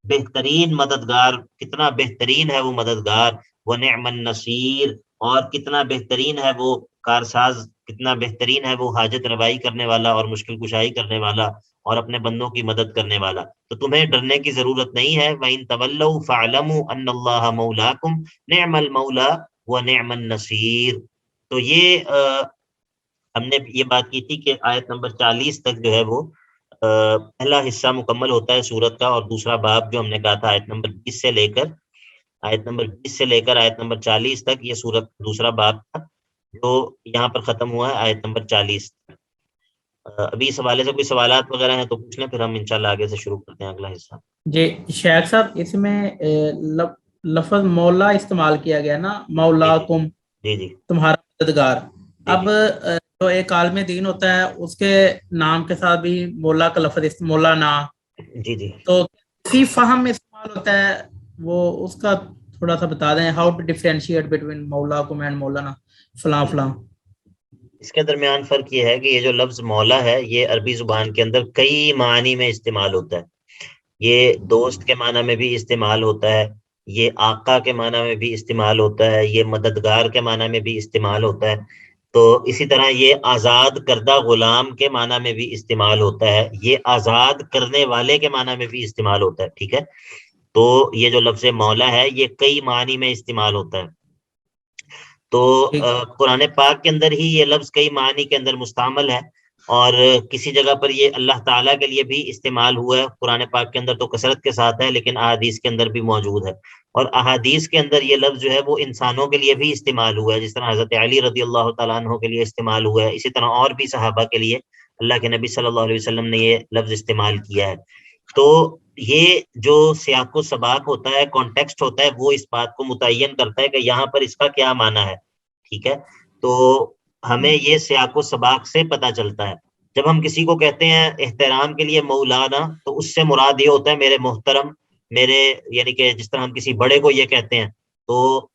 بہترین مددگار، کتنا بہترین ہے وہ مددگار، وہ نعم النصیر، اور کتنا بہترین ہے وہ کارساز، کتنا بہترین ہے وہ حاجت روائی کرنے والا اور مشکل کشائی کرنے والا اور اپنے بندوں کی مدد کرنے والا، تو تمہیں ڈرنے کی ضرورت نہیں ہے۔ وَإِن تَوَلَّوْا فَاعْلَمُوا أَنَّ اللَّهَ مَوْلَاكُمْ نِعْمَ الْمَوْلَىٰ وَنِعْمَ النَّصِيرُ۔ تو یہ ہم نے یہ بات کی تھی کہ آیت نمبر 40 تک جو ہے وہ پہلا حصہ مکمل ہوتا ہے سورت کا، اور دوسرا باب جو ہم نے کہا تھا آیت نمبر 20 سے لے کر آیت نمبر 40 تک، یہ سورت دوسرا باب تھا جو یہاں پر ختم ہوا ہے آیت نمبر 40 تک۔ ابھی اس حوالے سے کوئی سوالات وغیرہ ہیں تو پوچھ لیں، پھر ہم انشاءاللہ آگے سے شروع کرتے ہیں اگلا حصہ۔ جی شیخ صاحب، اس میں لفظ مولا استعمال کیا گیا نا، مولاکم، جی جی تمہارا مددگار۔ جی اب جو ایک عالم دین ہوتا ہے اس کے نام کے ساتھ بھی مولا کا لفظ مولانا، جی جی تو کسی فہم میں استعمال ہوتا ہے، وہ اس کا تھوڑا سا بتا دیں، ہاؤ ٹو ڈیفرینشیٹ بٹوین مولاکم اینڈ مولانا فلاں فلاں۔ اس کے درمیان فرق یہ ہے کہ یہ جو لفظ مولا ہے یہ عربی زبان کے اندر کئی معنی میں استعمال ہوتا ہے، یہ دوست کے معنی میں بھی استعمال ہوتا ہے، یہ آقا کے معنی میں بھی استعمال ہوتا ہے، یہ مددگار کے معنی میں بھی استعمال ہوتا ہے، تو اسی طرح یہ آزاد کردہ غلام کے معنی میں بھی استعمال ہوتا ہے، یہ آزاد کرنے والے کے معنی میں بھی استعمال ہوتا ہے، ٹھیک ہے؟ تو یہ جو لفظ مولا ہے یہ کئی معنی میں استعمال ہوتا ہے، تو قرآن پاک کے اندر ہی یہ لفظ کئی معنی کے اندر مستعمل ہے، اور کسی جگہ پر یہ اللہ تعالیٰ کے لیے بھی استعمال ہوا ہے، قرآن پاک کے اندر تو کثرت کے ساتھ ہے لیکن احادیث کے اندر بھی موجود ہے، اور احادیث کے اندر یہ لفظ جو ہے وہ انسانوں کے لیے بھی استعمال ہوا ہے، جس طرح حضرت علی رضی اللہ تعالیٰ عنہ کے لیے استعمال ہوا ہے، اسی طرح اور بھی صحابہ کے لیے اللہ کے نبی صلی اللہ علیہ وسلم نے یہ لفظ استعمال کیا ہے۔ تو یہ جو سیاق و سباق ہوتا ہے، کانٹیکسٹ ہوتا ہے، وہ اس بات کو متعین کرتا ہے کہ یہاں پر اس کا کیا معنی ہے، ٹھیک ہے؟ تو ہمیں یہ سیاق و سباق سے پتہ چلتا ہے، جب ہم کسی کو کہتے ہیں احترام کے لیے مولانا تو اس سے مراد یہ ہوتا ہے میرے محترم، میرے، یعنی کہ جس طرح ہم کسی بڑے کو یہ کہتے ہیں تو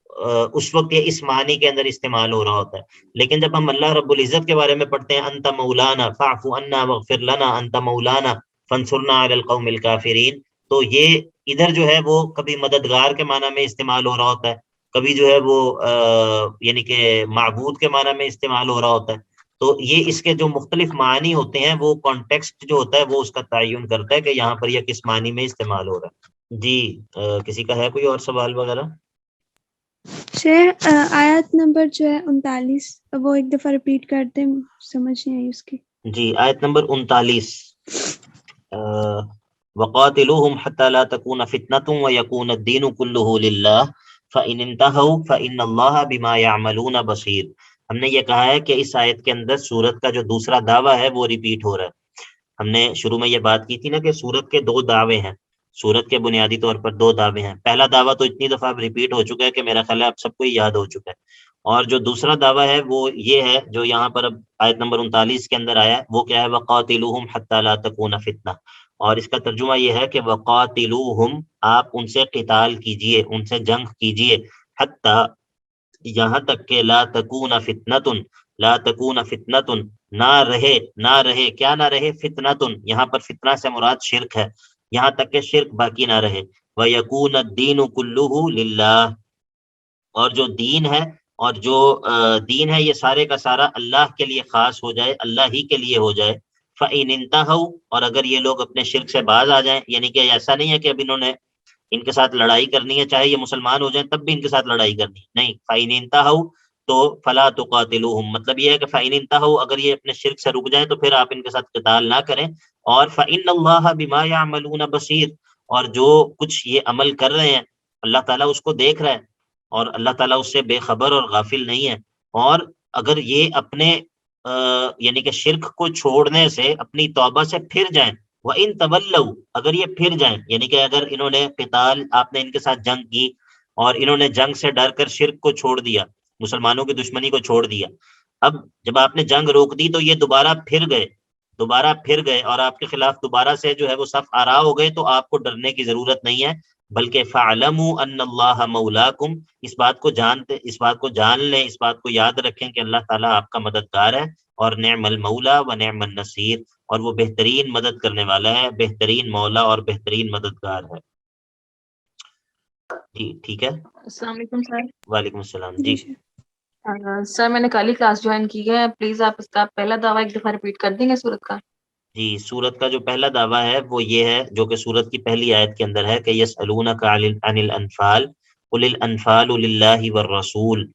اس وقت یہ اس معنی کے اندر استعمال ہو رہا ہوتا ہے، لیکن جب ہم اللہ رب العزت کے بارے میں پڑھتے ہیں انت مولانا فاعف عنا واغفر لنا انت مولانا فانصرنا علی القوم الکافرین، تو یہ ادھر جو ہے وہ کبھی مددگار کے معنی میں استعمال ہو رہا ہوتا ہے، کبھی جو ہے وہ یعنی کہ معبود کے معنی میں استعمال ہو رہا ہوتا ہے، تو یہ اس کے جو مختلف معنی ہوتے ہیں وہ کانٹیکسٹ جو ہوتا ہے وہ اس کا تعین کرتا ہے کہ یہاں پر یہ کس معنی میں استعمال ہو رہا ہے۔ جی کسی کا ہے کوئی اور سوال وغیرہ؟ شیخ آیت نمبر جو ہے 39 وہ ایک دفعہ ریپیٹ کر دیں، سمجھ نہیں آئی اس کی۔ جی آیت نمبر 39، وَقَاتِلُوهُمْ حَتَّى لَا تَكُونَ فِتْنَةٌ وَيَكُونَ الدِّينُ كُلُّهُ لِلَّهِ فَإِنِ انْتَهَوْا فَإِنَّ اللَّهَ بِمَا يَعْمَلُونَ بَصِيرٌ۔ ہم نے یہ کہا ہے کہ اس آیت کے اندر سورت کا جو دوسرا دعویٰ ہے وہ ریپیٹ ہو رہا ہے۔ ہم نے شروع میں یہ بات کی تھی نا کہ سورت کے دو دعوے ہیں، سورت کے بنیادی طور پر دو دعوے ہیں، پہلا دعویٰ تو اتنی دفعہ ریپیٹ ہو چکا ہے کہ میرا خیال ہے اب سب کو یاد ہو چکا ہے، اور جو دوسرا دعویٰ ہے وہ یہ ہے جو یہاں پر اب آیت نمبر 39 کے اندر آیا ہے، وہ کیا ہے؟ وَقَاتِلُوهُمْ حَتَّى لَا تَكُونَ فِتْنَةٌ، اور اس کا ترجمہ یہ ہے کہ وَقَاتِلُوهُمْ، آپ ان سے قتال کیجئے، ان سے جنگ کیجئے، حتیٰ، یہاں تک کہ لا تکون فتنتن، لا تکون فتنتن، نہ رہے کیا نہ رہے؟ فتنتن، یہاں پر فتنہ سے مراد شرک ہے، یہاں تک کہ شرک باقی نہ رہے، وَيَكُونَ الدِّينُ كُلُّهُ لِلَّهِ، اور جو دین ہے، اور جو دین ہے یہ سارے کا سارا اللہ کے لیے خاص ہو جائے، اللہ ہی کے لیے ہو جائے، فَإِنِ انْتَهَوْا، اور اگر یہ لوگ اپنے شرک سے باز آ جائیں، یعنی کہ ایسا نہیں ہے کہ اب انہوں نے ان کے ساتھ لڑائی کرنی ہے، چاہے یہ مسلمان ہو جائیں تب بھی ان کے ساتھ لڑائی کرنی ہے، نہیں، فَإِنِ انْتَهَوْا تو فَلَا تُقَاتِلُوهُمْ، مطلب یہ ہے کہ فَإِنِ انْتَهَوْا، اگر یہ اپنے شرک سے رک جائیں تو پھر آپ ان کے ساتھ قتال نہ کریں، اور فَإِنَّ اللَّهَ بِمَا يَعْمَلُونَ بَصِيرٌ، اور جو کچھ یہ عمل کر رہے ہیں اللہ تعالیٰ اس کو دیکھ رہا ہے، اور اللہ تعالیٰ اس سے بے خبر اور غافل نہیں ہے۔ اور اگر یہ اپنے یعنی کہ شرک کو چھوڑنے سے اپنی توبہ سے پھر جائیں، وَإِن تَوَلَّوْا، اگر یہ پھر جائیں، یعنی کہ اگر انہوں نے قتال، آپ نے ان کے ساتھ جنگ کی اور انہوں نے جنگ سے ڈر کر شرک کو چھوڑ دیا، مسلمانوں کی دشمنی کو چھوڑ دیا، اب جب آپ نے جنگ روک دی تو یہ دوبارہ پھر گئے اور آپ کے خلاف دوبارہ سے جو ہے وہ صف آرا ہو گئے، تو آپ کو ڈرنے کی ضرورت نہیں ہے، بلکہ فَاعْلَمُوا أَنَّ اللَّهَ مَوْلَاكُمْ، اس بات کو جان لیں، اس بات کو یاد رکھیں کہ اللہ تعالیٰ آپ کا مددگار ہے، اور نعم المولا و نعم النصیر، اور وہ بہترین مدد کرنے والا ہے، بہترین مولا اور بہترین مددگار ہے۔ جی ٹھیک ہے، السلام علیکم سر۔ وعلیکم السلام۔ جی جی سر میں نے کل ہی کلاس جوائن کی ہے، پلیز آپ اس کا پہلا دعویٰ ایک دفعہ ریپیٹ کر دیں گے سورت کا؟ جی، سورت کا جو پہلا دعویٰ ہے وہ یہ ہے، جو کہ سورت کی پہلی آیت کے اندر ہے کہ یسألونک عن الانفال قل الانفال للہ والرسول،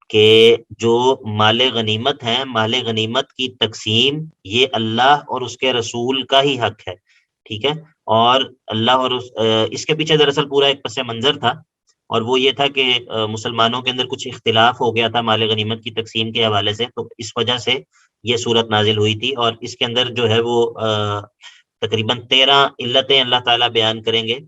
کہ جو مال غنیمت ہیں، مال غنیمت کی تقسیم یہ اللہ اور اس کے رسول کا ہی حق ہے، ٹھیک ہے۔ اور اللہ اور اس کے پیچھے دراصل پورا ایک پس منظر تھا، اور وہ یہ تھا کہ مسلمانوں کے اندر کچھ اختلاف ہو گیا تھا مال غنیمت کی تقسیم کے حوالے سے، تو اس وجہ سے یہ صورت نازل ہوئی تھی، اور اس کے اندر جو ہے وہ تقریباً 13 علتیں اللہ تعالیٰ بیان کریں گے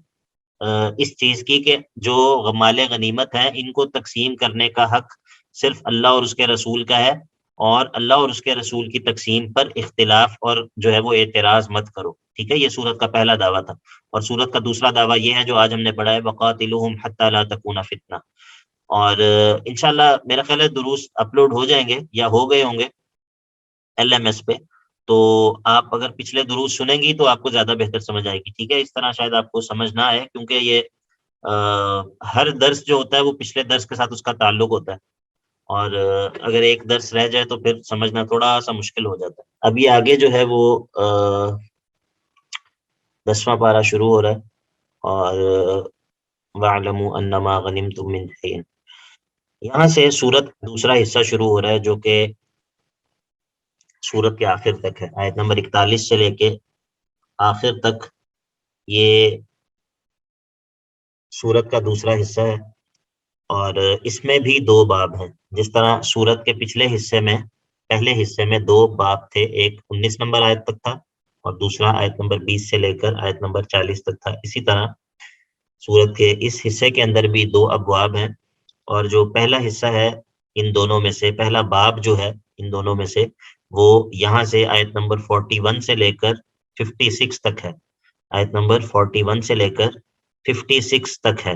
اس چیز کی کہ جو مال غنیمت ہے ان کو تقسیم کرنے کا حق صرف اللہ اور اس کے رسول کا ہے، اور اللہ اور اس کے رسول کی تقسیم پر اختلاف اور جو ہے وہ اعتراض مت کرو، ٹھیک ہے۔ یہ سورت کا پہلا دعویٰ تھا، اور سورت کا دوسرا دعویٰ یہ ہے جو آج ہم نے پڑھا ہے، وَقَاتِلُوهُمْ حَتَّى لَا تَكُونَ فِتْنَةٌ، اور انشاءاللہ میرا خیال ہے دروس اپلوڈ ہو جائیں گے یا ہو گئے ہوں گے LMS پہ، تو آپ اگر پچھلے دروس سنیں گی تو آپ کو زیادہ بہتر سمجھ آئے گی، ٹھیک ہے۔ اس طرح شاید آپ کو سمجھ نہ آئے، کیونکہ یہ ہر درس جو ہوتا ہے وہ پچھلے درس کے ساتھ اس کا تعلق ہوتا ہے، اور اگر ایک درس رہ جائے تو پھر سمجھنا تھوڑا سا مشکل ہو جاتا ہے۔ اب یہ آگے جو ہے وہ 10واں پارہ شروع ہو رہا ہے، اور وَاعْلَمُوا أَنَّمَا غَنِمْتُم مِّن شَيْءٍ، یہاں سے سورت دوسرا حصہ شروع ہو رہا ہے جو کہ سورت کے آخر تک ہے، آیت نمبر 41 سے لے کے آخر تک یہ سورت کا دوسرا حصہ ہے، اور اس میں بھی 2 باب ہیں، جس طرح سورت کے پچھلے حصے میں پہلے حصے میں 2 باب تھے، ایک 19 نمبر آیت تک تھا اور دوسرا آیت نمبر 20 سے لے کر آیت نمبر 40 تک تھا، اسی طرح سورت کے اس حصے کے اندر بھی 2 ابواب ہیں، اور جو پہلا حصہ ہے ان دونوں میں سے، پہلا باب جو ہے ان دونوں میں سے، وہ یہاں سے آیت نمبر 41 سے لے کر 56 تک ہے، آیت نمبر 41 سے لے کر 56 تک ہے۔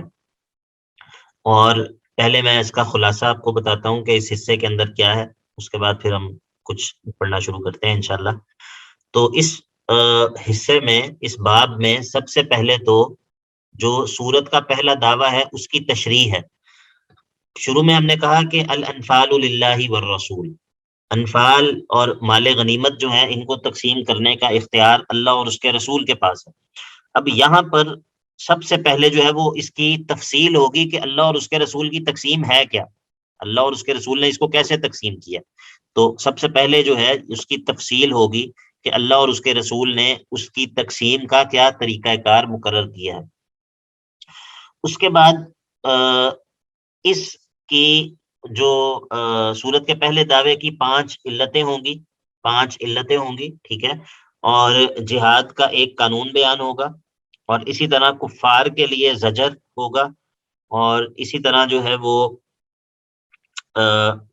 اور پہلے میں اس کا خلاصہ آپ کو بتاتا ہوں کہ اس حصے کے اندر کیا ہے، اس کے بعد پھر ہم کچھ پڑھنا شروع کرتے ہیں انشاءاللہ۔ تو اس حصے میں، اس باب میں سب سے پہلے تو جو سورت کا پہلا دعویٰ ہے اس کی تشریح ہے۔ شروع میں ہم نے کہا کہ الانفال للہ والرسول، انفال اور مال غنیمت جو ہے ان کو تقسیم کرنے کا اختیار اللہ اور اس کے رسول کے پاس ہے۔ اب یہاں پر سب سے پہلے جو ہے وہ اس کی تفصیل ہوگی کہ اللہ اور اس کے رسول کی تقسیم ہے کیا، اللہ اور اس کے رسول نے اس کو کیسے تقسیم کیا۔ تو سب سے پہلے جو ہے اس کی تفصیل ہوگی کہ اللہ اور اس کے رسول نے اس کی تقسیم کا کیا طریقہ کار مقرر کیا ہے۔ اس کے بعد اس کی جو سورت کے پہلے دعوے کی 5 علتیں ہوں گی، ٹھیک ہے، اور جہاد کا ایک قانون بیان ہوگا، اور اسی طرح کفار کے لیے زجر ہوگا، اور اسی طرح جو ہے وہ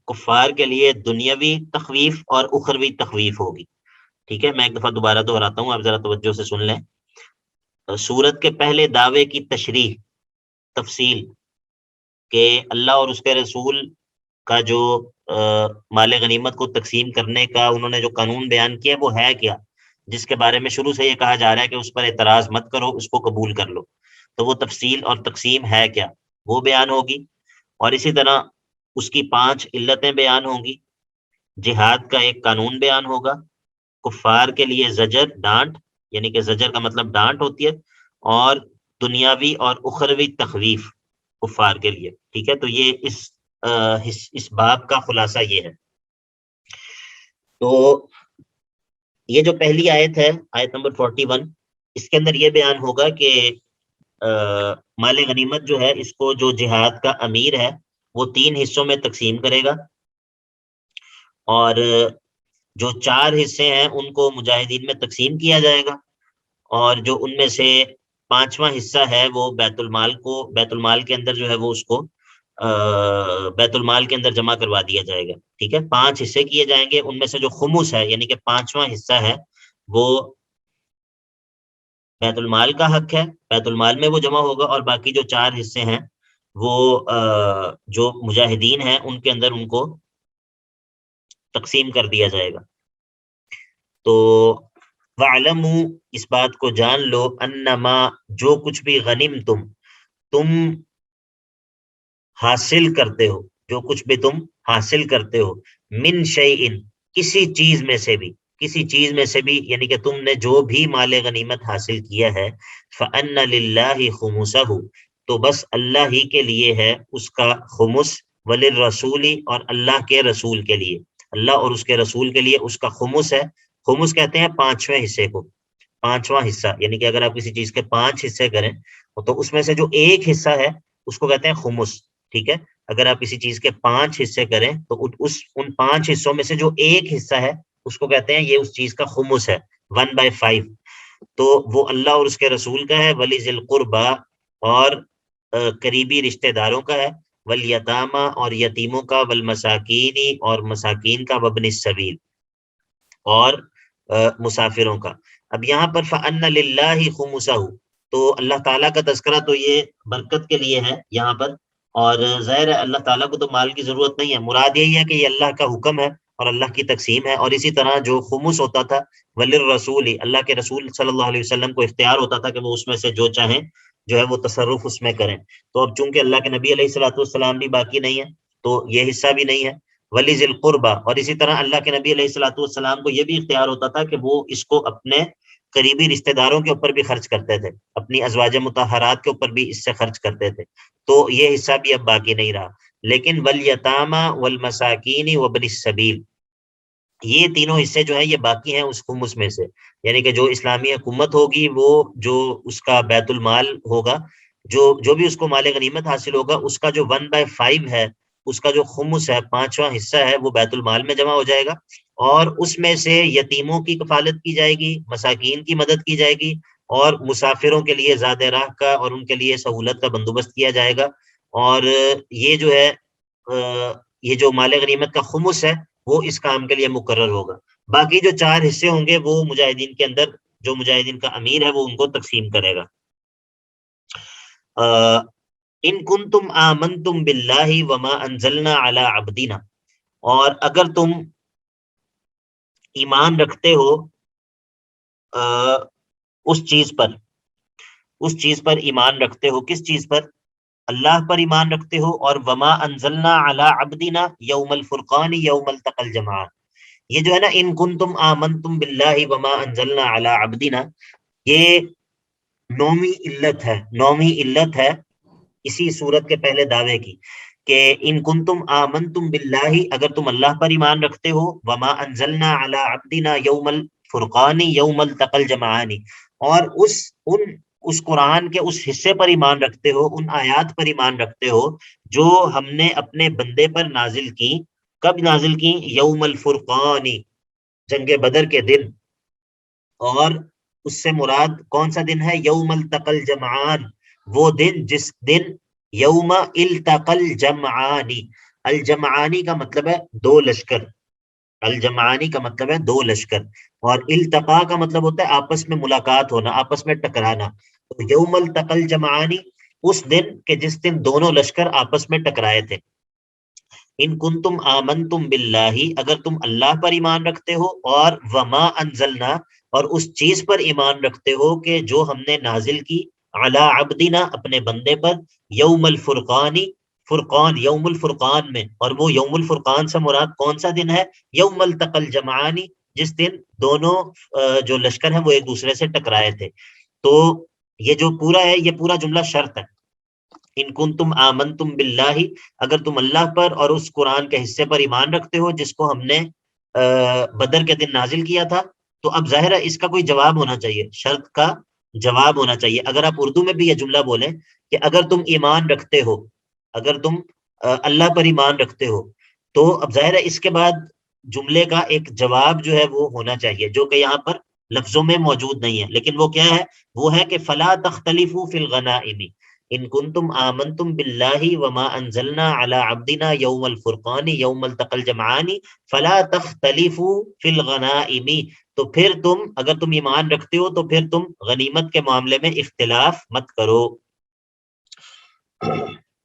کفار کے لیے دنیاوی تخویف اور اخروی تخویف ہوگی، ٹھیک ہے۔ میں ایک دفعہ دوبارہ دہراتا ہوں، آپ ذرا توجہ سے سن لیں۔ سورت کے پہلے دعوے کی تشریح، تفصیل، کہ اللہ اور اس کے رسول کا جو مال غنیمت کو تقسیم کرنے کا انہوں نے جو قانون بیان کیا وہ ہے کیا، جس کے بارے میں شروع سے یہ کہا جا رہا ہے کہ اس پر اعتراض مت کرو، اس کو قبول کر لو، تو وہ تفصیل اور تقسیم ہے کیا وہ بیان ہوگی، اور اسی طرح اس کی 5 علتیں بیان ہوں گی، جہاد کا ایک قانون بیان ہوگا، کفار کے لیے زجر، ڈانٹ، یعنی کہ زجر کا مطلب ڈانٹ ہوتی ہے، اور دنیاوی اور اخروی تخویف کفار کے لیے، ٹھیک ہے۔ تو یہ اس باب کا خلاصہ یہ ہے۔ تو یہ جو پہلی آیت ہے، آیت نمبر 41، اس کے اندر یہ بیان ہوگا کہ مال غنیمت جو ہے اس کو جو جہاد کا امیر ہے وہ 3 حصوں میں تقسیم کرے گا، اور جو 4 حصے ہیں ان کو مجاہدین میں تقسیم کیا جائے گا، اور جو ان میں سے 5واں حصہ ہے وہ بیت المال کے اندر جو ہے وہ اس کو بیت المال کے اندر جمع کروا دیا جائے گا. ٹھیک ہے، 5 حصے کیے جائیں گے، ان میں سے جو خمس ہے یعنی کہ 5واں حصہ ہے وہ بیت المال کا حق ہے، بیت المال میں وہ جمع ہوگا، اور باقی جو 4 حصے ہیں وہ جو مجاہدین ہیں ان کے اندر ان کو تقسیم کر دیا جائے گا. تو وَعْلَمُوا، اس بات کو جان لو، انما، جو کچھ بھی غنیم تم حاصل کرتے ہو، جو کچھ بھی تم حاصل کرتے ہو، من شیئن، کسی چیز میں سے بھی یعنی کہ تم نے جو بھی مال غنیمت حاصل کیا ہے، فَأَنَّ لِلَّهِ خُمُسَهُ، تو بس اللہ ہی کے لیے ہے اس کا خمس، وَلِلرَّسُولِ، اور اللہ کے رسول کے لیے، اللہ اور اس کے رسول کے لیے اس کا خمس ہے. خمس کہتے ہیں 5ویں حصے کو، 5واں حصہ، یعنی کہ اگر آپ کسی چیز کے 5 حصے کریں تو اس میں سے جو ایک حصہ ہے اس کو کہتے ہیں خمس. ٹھیک ہے، اگر آپ کسی چیز کے 5 حصے کریں تو ان 5 حصوں میں سے جو ایک حصہ ہے اس کو کہتے ہیں یہ اس چیز کا خمس ہے، 1/5. تو وہ اللہ اور اس کے رسول کا ہے، ولی ذی القربا، اور قریبی رشتہ داروں کا ہے، والیتامى، اور یتیموں کا، والمساکین، اور مساکین کا، وابن السبیل، اور مسافروں کا. اب یہاں پر فَأَنَّ لِلَّهِ خُمُسَهُ، تو اللہ تعالیٰ کا تذکرہ تو یہ برکت کے لیے ہے یہاں پر، اور ظاہر ہے اللہ تعالیٰ کو تو مال کی ضرورت نہیں ہے، مراد یہی ہے کہ یہ اللہ کا حکم ہے اور اللہ کی تقسیم ہے. اور اسی طرح جو خمس ہوتا تھا، وَلِلرَّسُولِ، اللہ کے رسول صلی اللہ علیہ وسلم کو اختیار ہوتا تھا کہ وہ اس میں سے جو چاہیں جو ہے وہ تصرف اس میں کریں. تو اب چونکہ اللہ کے نبی علیہ الصلوۃ والسلام بھی باقی نہیں ہے تو یہ حصہ بھی نہیں ہے. ولی ذی القربا، اور اسی طرح اللہ کے نبی علیہ الصلوۃ والسلام کو یہ بھی اختیار ہوتا تھا کہ وہ اس کو اپنے قریبی رشتہ داروں کے اوپر بھی خرچ کرتے تھے، اپنی ازواج مطہرات کے اوپر بھی اس سے خرچ کرتے تھے، تو یہ حصہ بھی اب باقی نہیں رہا. لیکن والیتامى والمساکین وابن السبیل، یہ تینوں حصے جو ہیں یہ باقی ہیں اس خمس میں سے، یعنی کہ جو اسلامی حکومت ہوگی وہ جو اس کا بیت المال ہوگا، جو بھی اس کو مال غنیمت حاصل ہوگا، اس کا جو 1/5 ہے، اس کا جو خمس ہے، 5واں حصہ ہے، وہ بیت المال میں جمع ہو جائے گا، اور اس میں سے یتیموں کی کفالت کی جائے گی، مساکین کی مدد کی جائے گی، اور مسافروں کے لیے زاد راہ کا اور ان کے لیے سہولت کا بندوبست کیا جائے گا. اور یہ جو ہے یہ جو مال غنیمت کا خمس ہے وہ اس کام کے لیے مقرر ہوگا. باقی جو 4 حصے ہوں گے وہ مجاہدین کے اندر، جو مجاہدین کا امیر ہے وہ ان کو تقسیم کرے گا. ان کنتم آمنتم باللہ وما انزلنا علی عبدنا، اور اگر تم ایمان رکھتے ہو اس چیز پر ایمان رکھتے ہو، کس چیز پر؟ اللہ پر ایمان رکھتے ہو، اور وما انزلنا علی عبدنا یوم الفرقان یوم التقى الجمعان. یہ جو ہے نا، ان کنتم آمنتم باللہ وما انزلنا علی عبدنا، یہ نومی علت ہے اسی صورت کے پہلے دعوے کی، کہ ان کنتم آمنتم باللہ، اگر تم اللہ پر ایمان رکھتے ہو، وما انزلنا علی عبدنا یوم الفرقان یوم التقى الجمعان، اور اس قرآن کے اس حصے پر ایمان رکھتے ہو، ان آیات پر ایمان رکھتے ہو جو ہم نے اپنے بندے پر نازل کی. کب نازل کی؟ یوم الفرقان، جنگ بدر کے دن. اور اس سے مراد کون سا دن ہے؟ یوم التقى الجمعان، وہ دن جس دن یوم التقى الجمعان، الجمعانی کا مطلب ہے 2 لشکر، الجمعانی کا مطلب ہے 2 لشکر، اور التقا کا مطلب ہوتا ہے آپس میں ملاقات ہونا، آپس میں ٹکرانا. تو یوم التقى الجمعانی، اس دن کہ جس دن دونوں لشکر آپس میں ٹکرائے تھے. ان کنتم آمنتم باللہ، اگر تم اللہ پر ایمان رکھتے ہو، اور وما انزلنا، اور اس چیز پر ایمان رکھتے ہو کہ جو ہم نے نازل کی، علی عبدنا، اپنے بندے پر، یوم الفرقان، فرقان یوم الفرقان میں، اور وہ یوم الفرقان سے مراد کون سا دن ہے؟ یوم التقى الجمعان، جس دن دونوں جو لشکر ہیں وہ ایک دوسرے سے ٹکرائے تھے. تو یہ جو پورا ہے، یہ پورا جملہ شرط ہے. ان کنتم آمنتم باللہ، اگر تم اللہ پر اور اس قرآن کے حصے پر ایمان رکھتے ہو جس کو ہم نے بدر کے دن نازل کیا تھا، تو اب ظاہر ہے اس کا کوئی جواب ہونا چاہیے، شرط کا جواب ہونا چاہیے. اگر آپ اردو میں بھی یہ جملہ بولیں کہ اگر تم ایمان رکھتے ہو، اگر تم اللہ پر ایمان رکھتے ہو، تو اب ظاہر ہے اس کے بعد جملے کا ایک جواب جو ہے وہ ہونا چاہیے، جو کہ یہاں پر لفظوں میں موجود نہیں ہے. لیکن وہ کیا ہے؟ وہ ہے کہ فلا تختلفوا فی الغنائم ان کنتم آمنتم باللہ وما انزلنا علی عبدنا یوم الفرقان یوم التقى الجمعان فلا تختلفوا فی الغنائم. تو پھر تم، اگر تم ایمان رکھتے ہو تو پھر تم غنیمت کے معاملے میں اختلاف مت کرو.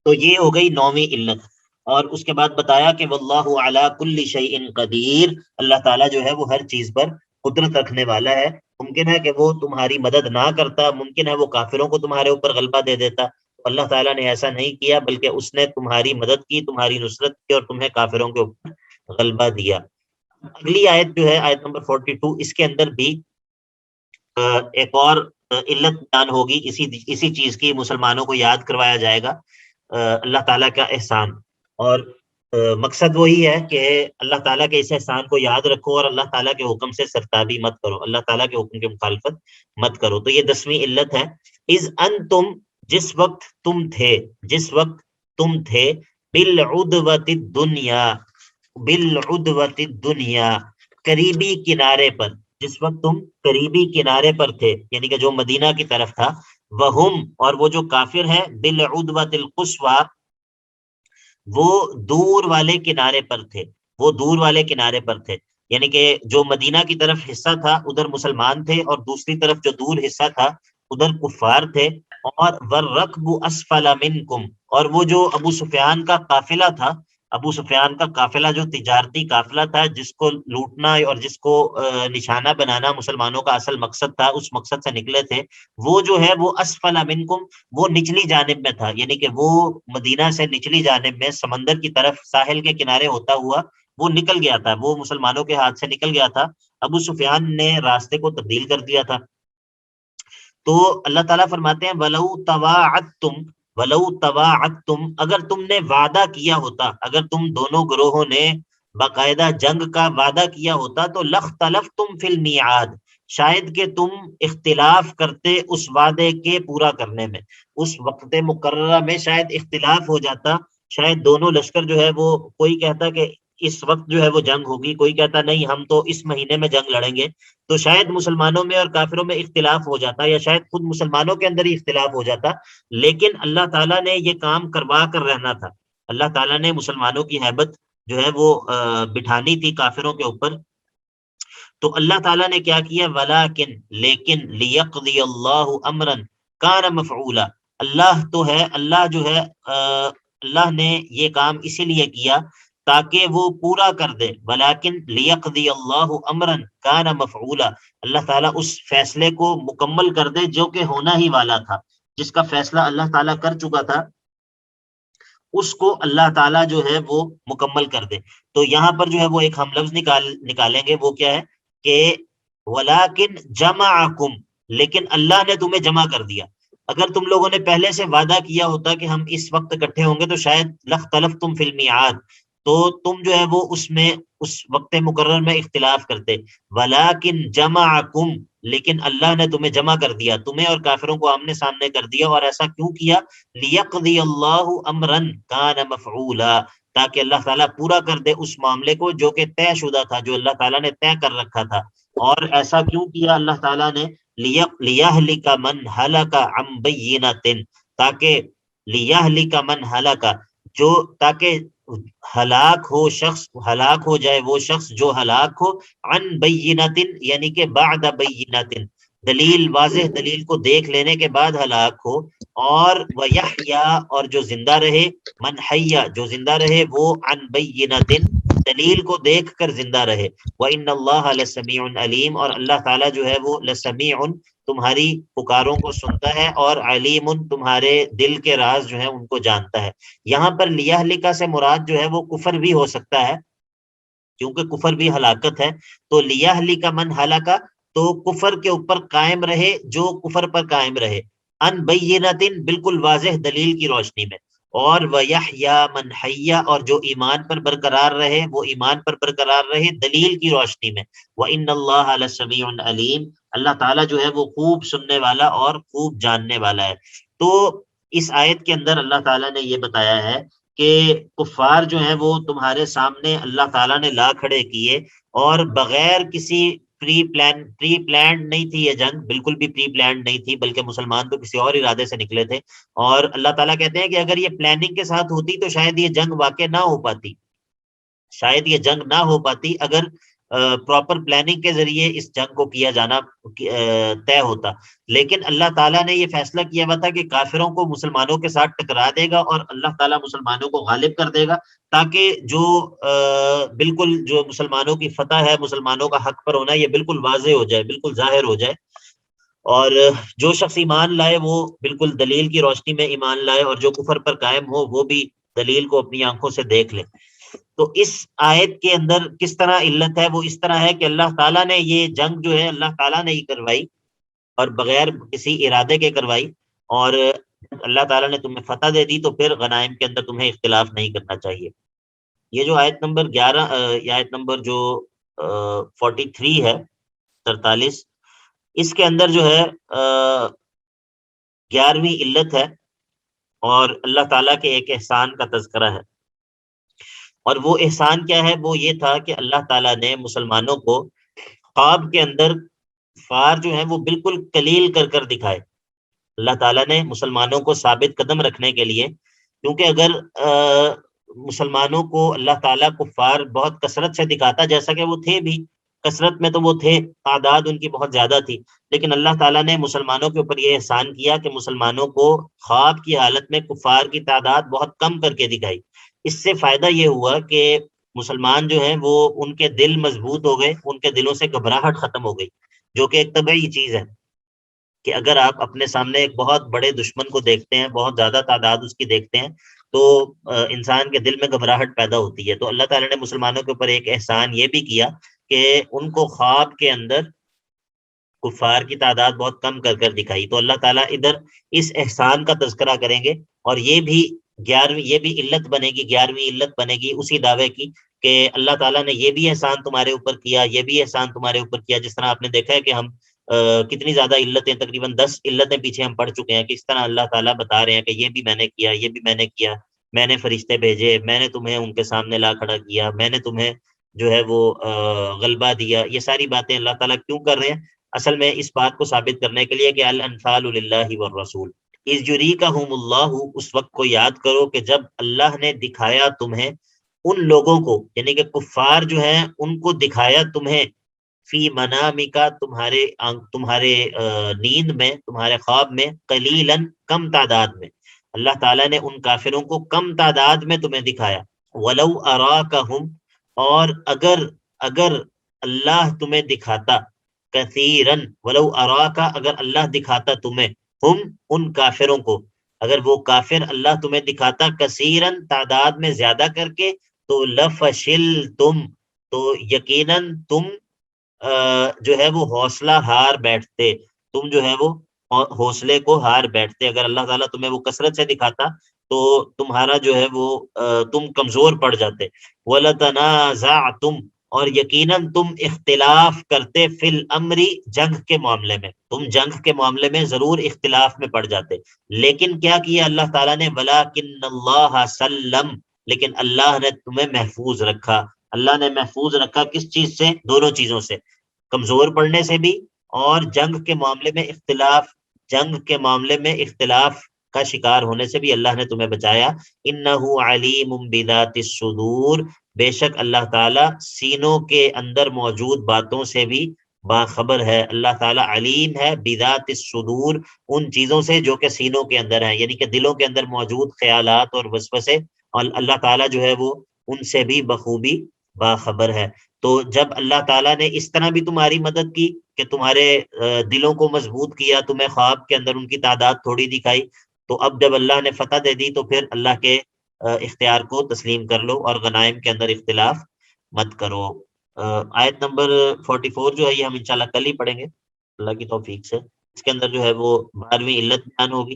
تو یہ ہو گئی 9ویں علت. اور اس کے بعد بتایا کہ واللہ علی کل شیء قدیر، اللہ تعالیٰ جو ہے وہ ہر چیز پر قدرت رکھنے والا ہے. ممکن ہے کہ وہ تمہاری مدد نہ کرتا، ممکن ہے وہ کافروں کو تمہارے اوپر غلبہ دے دیتا. اللہ تعالیٰ نے ایسا نہیں کیا، بلکہ اس نے تمہاری مدد کی، تمہاری نصرت کی، اور تمہیں کافروں کے اوپر غلبہ دیا. اگلی آیت جو ہے آیت نمبر 42، اس کے اندر بھی ایک اور علت بیان ہوگی اسی چیز کی. مسلمانوں کو یاد کروایا جائے گا اللہ تعالیٰ کا احسان، اور مقصد وہی ہے کہ اللہ تعالیٰ کے اس احسان کو یاد رکھو اور اللہ تعالیٰ کے حکم سے سرتابی مت کرو، اللہ تعالیٰ کے حکم کی مخالفت مت کرو. تو یہ 10ویں علت ہے. اذ انتم، جس وقت تم تھے بالعدوۃ الدنیا، بالعدوۃ الدنیا، قریبی کنارے پر. جس وقت تم قریبی کنارے پر تھے، یعنی کہ جو مدینہ کی طرف تھا. وہم، اور وہ جو کافر ہیں، بالعدوۃ القصویٰ، وہ دور والے کنارے پر تھے، وہ دور والے کنارے پر تھے. یعنی کہ جو مدینہ کی طرف حصہ تھا ادھر مسلمان تھے، اور دوسری طرف جو دور حصہ تھا ادھر کفار تھے. اور والرکب اسفل منکم، اور وہ جو ابو سفیان کا قافلہ تھا، ابو سفیان کا قافلہ جو تجارتی قافلہ تھا، جس کو لوٹنا اور جس کو نشانہ بنانا مسلمانوں کا اصل مقصد تھا، اس مقصد سے نکلے تھے، وہ جو ہے وہ اسفل منکم، وہ نچلی جانب میں تھا. یعنی کہ وہ مدینہ سے نچلی جانب میں سمندر کی طرف ساحل کے کنارے ہوتا ہوا وہ نکل گیا تھا، وہ مسلمانوں کے ہاتھ سے نکل گیا تھا. ابو سفیان نے راستے کو تبدیل کر دیا تھا. تو اللہ تعالیٰ فرماتے ہیں وَلَوْ تَوَاعَدْتُمْ، اگر تم نے وعدہ کیا ہوتا، اگر تم دونوں گروہوں نے باقاعدہ جنگ کا وعدہ کیا ہوتا، تو لَاخْتَلَفْتُمْ فِي الْمِيعَادِ، شاید کہ تم اختلاف کرتے اس وعدے کے پورا کرنے میں، اس وقت مقررہ میں شاید اختلاف ہو جاتا. شاید دونوں لشکر جو ہے وہ، کوئی کہتا کہ اس وقت جو ہے وہ جنگ ہوگی، کوئی کہتا نہیں ہم تو اس مہینے میں جنگ لڑیں گے. تو شاید مسلمانوں میں اور کافروں میں اختلاف ہو جاتا، یا شاید خود مسلمانوں کے اندر ہی اختلاف ہو جاتا. لیکن اللہ تعالیٰ نے یہ کام کروا کر رہنا تھا. اللہ تعالیٰ نے مسلمانوں کی ہیبت جو ہے وہ بٹھانی تھی کافروں کے اوپر. تو اللہ تعالیٰ نے کیا کیا؟ ولیکن، لیکن، لیقضی اللہ امرا کان مفعولا، اللہ تو ہے، اللہ جو ہے اللہ نے یہ کام اسی لیے کیا تاکہ وہ پورا کر دے. ولیکن لیقضی اللہ امرا کان مفعولا، اللہ تعالیٰ اس فیصلے کو مکمل کر دے جو کہ ہونا ہی والا تھا، جس کا فیصلہ اللہ تعالیٰ کر چکا تھا، اس کو اللہ تعالیٰ جو ہے وہ مکمل کر دے. تو یہاں پر جو ہے وہ ایک ہم لفظ نکالیں گے، وہ کیا ہے کہ ولیکن جمعکم، لیکن اللہ نے تمہیں جمع کر دیا. اگر تم لوگوں نے پہلے سے وعدہ کیا ہوتا کہ ہم اس وقت اکٹھے ہوں گے تو شاید لختلفتم فی المیعاد، تو تم جو ہے وہ اس وقت مقرر میں اختلاف کرتے. ولیکن جمعکم، لیکن اللہ نے تمہیں جمع کر دیا، تمہیں اور کافروں کو آمنے سامنے کر دیا. اور ایسا کیوں کیا؟ لیقضی اللہ امرا کان مفعولا، تاکہ اللہ تعالیٰ پورا کر دے اس معاملے کو جو کہ طے شدہ تھا، جو اللہ تعالیٰ نے طے کر رکھا تھا. اور ایسا کیوں کیا اللہ تعالیٰ نے؟ لیہلک من ہلک عن بینۃ، تاکہ لیہلک من ہلک، جو تاکہ ہلاک ہو جائے وہ شخص جو ہلاک ہو، عن بینۃ یعنی کہ بعد بینۃ، دلیل، واضح دلیل کو دیکھ لینے کے بعد ہلاک ہو. اور ویحییٰ، اور جو زندہ رہے، من حیّ، جو زندہ رہے وہ عن بینۃ، دلیل کو دیکھ کر زندہ رہے. وَإِنَّ اللَّهَ لَسَمِيعٌ عَلِيمٌ، اور اللہ تعالیٰ جو ہے وہ لسمیع، تمہاری پکاروں کو سنتا ہے، اور علیم، تمہارے دل کے راز جو ہے ان کو جانتا ہے. یہاں پر لیہلکا سے مراد جو ہے وہ کفر بھی ہو سکتا ہے، کیونکہ کفر بھی ہلاکت ہے. تو لیہلک من ہلکا، تو کفر کے اوپر قائم رہے جو کفر پر قائم رہے، ان بینۃ، بالکل واضح دلیل کی روشنی میں. اور وَيَحْيَا مَنْ حَيَّا، اور جو ایمان پر برقرار رہے وہ ایمان پر برقرار رہے دلیل کی روشنی میں. وَإِنَّ اللَّهَ لَسَمِيعٌ عَلِيمٌ، اللہ تعالیٰ جو ہے وہ خوب سننے والا اور خوب جاننے والا ہے. تو اس آیت کے اندر اللہ تعالیٰ نے یہ بتایا ہے کہ کفار جو ہیں وہ تمہارے سامنے اللہ تعالیٰ نے لا کھڑے کیے، اور بغیر کسی پری پلانڈ نہیں تھی یہ جنگ، بالکل بھی پری پلانڈ نہیں تھی، بلکہ مسلمان تو کسی اور ارادے سے نکلے تھے. اور اللہ تعالیٰ کہتے ہیں کہ اگر یہ پلاننگ کے ساتھ ہوتی تو شاید یہ جنگ واقع نہ ہو پاتی، شاید یہ جنگ نہ ہو پاتی اگر پراپر پلاننگ کے ذریعے اس جنگ کو کیا جانا طے ہوتا. لیکن اللہ تعالیٰ نے یہ فیصلہ کیا ہوا تھا کہ کافروں کو مسلمانوں کے ساتھ ٹکرا دے گا اور اللہ تعالیٰ مسلمانوں کو غالب کر دے گا، تاکہ جو بالکل جو مسلمانوں کی فتح ہے، مسلمانوں کا حق پر ہونا، یہ بالکل واضح ہو جائے، بالکل ظاہر ہو جائے. اور جو شخص ایمان لائے وہ بالکل دلیل کی روشنی میں ایمان لائے، اور جو کفر پر قائم ہو وہ بھی دلیل کو اپنی آنکھوں سے دیکھ لے. تو اس آیت کے اندر کس طرح علت ہے؟ وہ اس طرح ہے کہ اللہ تعالیٰ نے یہ جنگ جو ہے اللہ تعالیٰ نے ہی کروائی، اور بغیر کسی ارادے کے کروائی. اور اللہ تعالیٰ نے تمہیں فتح دے دی تو پھر غنائم کے اندر تمہیں اختلاف نہیں کرنا چاہیے. یہ جو آیت نمبر 11، آیت نمبر جو 43 ہے، 43، اس کے اندر جو ہے 11ویں علت ہے، اور اللہ تعالیٰ کے ایک احسان کا تذکرہ ہے. اور وہ احسان کیا ہے؟ وہ یہ تھا کہ اللہ تعالیٰ نے مسلمانوں کو خواب کے اندر کفار جو ہیں وہ بالکل قلیل کر کر دکھائے. اللہ تعالیٰ نے مسلمانوں کو ثابت قدم رکھنے کے لیے، کیونکہ اگر مسلمانوں کو اللہ تعالیٰ کفار بہت کثرت سے دکھاتا، جیسا کہ وہ تھے بھی کثرت میں، تو وہ تھے، تعداد ان کی بہت زیادہ تھی، لیکن اللہ تعالیٰ نے مسلمانوں کے اوپر یہ احسان کیا کہ مسلمانوں کو خواب کی حالت میں کفار کی تعداد بہت کم کر کے دکھائی. اس سے فائدہ یہ ہوا کہ مسلمان جو ہیں وہ ان کے دل مضبوط ہو گئے، ان کے دلوں سے گھبراہٹ ختم ہو گئی، جو کہ ایک طبعی چیز ہے کہ اگر آپ اپنے سامنے ایک بہت بڑے دشمن کو دیکھتے ہیں، بہت زیادہ تعداد اس کی دیکھتے ہیں، تو انسان کے دل میں گھبراہٹ پیدا ہوتی ہے. تو اللہ تعالیٰ نے مسلمانوں کے اوپر ایک احسان یہ بھی کیا کہ ان کو خواب کے اندر کفار کی تعداد بہت کم کر کر دکھائی. تو اللہ تعالیٰ ادھر اس احسان کا تذکرہ کریں گے، اور یہ بھی 11ویں، یہ بھی علت بنے گی، 11ویں علت بنے گی اسی دعوے کی کہ اللہ تعالیٰ نے یہ بھی احسان تمہارے اوپر کیا، یہ بھی احسان تمہارے اوپر کیا. جس طرح آپ نے دیکھا ہے کہ ہم کتنی زیادہ علتیں، تقریباً 10 علتیں پیچھے ہم پڑھ چکے ہیں کہ اس طرح اللہ تعالیٰ بتا رہے ہیں کہ یہ بھی میں نے کیا، یہ بھی میں نے کیا، میں نے فرشتے بھیجے، میں نے تمہیں ان کے سامنے لا کھڑا کیا، میں نے تمہیں جو ہے وہ غلبہ دیا. یہ ساری باتیں اللہ تعالیٰ کیوں کر رہے ہیں؟ اصل میں اس بات کو ثابت کرنے کے لیے کہ الانفال للہ والرسول اذ یریکہم اللہ، اس وقت کو یاد کرو کہ جب اللہ نے دکھایا تمہیں ان لوگوں کو، یعنی کہ کفار جو ہیں ان کو دکھایا تمہیں، فی منامکا، تمہارے نیند میں، تمہارے خواب میں، قلیلاً، کم تعداد میں. اللہ تعالیٰ نے ان کافروں کو کم تعداد میں تمہیں دکھایا. ولو اراکہم، اور اگر اللہ تمہیں دکھاتا، کثیرن، ولو اراکا، اگر اللہ دکھاتا تمہیں، ہم، ان کافروں کو، اگر وہ کافر اللہ تمہیں دکھاتا کثیرن، تعداد میں زیادہ کر کے، تو لفشلتم، تو یقیناً تم جو ہے وہ حوصلہ ہار بیٹھتے، تم جو ہے وہ حوصلے کو ہار بیٹھتے. اگر اللہ تعالیٰ تمہیں وہ کثرت سے دکھاتا تو تمہارا جو ہے وہ تم کمزور پڑ جاتے. وَلَتَنَازَعْتُمْ، اور یقیناً تم اختلاف کرتے، فی الامر، جنگ کے معاملے میں، تم جنگ کے معاملے میں ضرور اختلاف میں پڑ جاتے. لیکن کیا کیا اللہ تعالیٰ نے؟ وَلَكِنَّ اللَّهَ سَلَّمَ، لیکن اللہ نے تمہیں محفوظ رکھا. اللہ نے محفوظ رکھا کس چیز سے؟ دونوں چیزوں سے، کمزور پڑنے سے بھی، اور جنگ کے معاملے میں اختلاف کا شکار ہونے سے بھی اللہ نے تمہیں بچایا. انہ علیم بذات الصدور، بے شک اللہ تعالیٰ سینوں کے اندر موجود باتوں سے بھی باخبر ہے. اللہ تعالیٰ علیم ہے بذات الصدور، ان چیزوں سے جو کہ سینوں کے اندر ہیں، یعنی کہ دلوں کے اندر موجود خیالات اور وسوسے، اور اللہ تعالیٰ جو ہے وہ ان سے بھی بخوبی باخبر ہے. تو جب اللہ تعالیٰ نے اس طرح بھی تمہاری مدد کی کہ تمہارے دلوں کو مضبوط کیا، تمہیں خواب کے اندر ان کی تعداد تھوڑی دکھائی، تو اب جب اللہ نے فتح دے دی تو پھر اللہ کے اختیار کو تسلیم کر لو، اور غنائم کے اندر اختلاف مت کرو. آیت نمبر 44 جو ہے یہ ہم انشاءاللہ کل ہی پڑھیں گے اللہ کی توفیق سے. اس کے اندر جو ہے وہ 12ویں علت بیان ہوگی،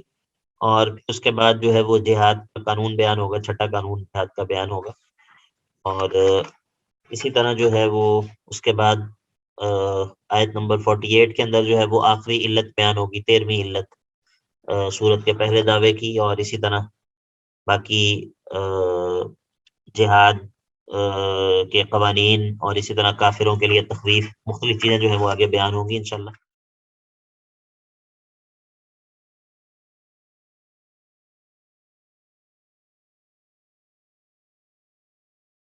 اور اس کے بعد جو ہے وہ جہاد کا قانون بیان ہوگا، 6 قانون جہاد کا بیان ہوگا، اور اسی طرح جو ہے وہ اس کے بعد آیت نمبر 48 کے اندر جو ہے وہ آخری علت بیان ہوگی، 13ویں علت سورت کے پہلے دعوے کی، اور اسی طرح باقی جہاد کے قوانین اور اسی طرح کافروں کے لیے تخویف، مختلف چیزیں جو ہے وہ آگے بیان ہوں گی انشاءاللہ۔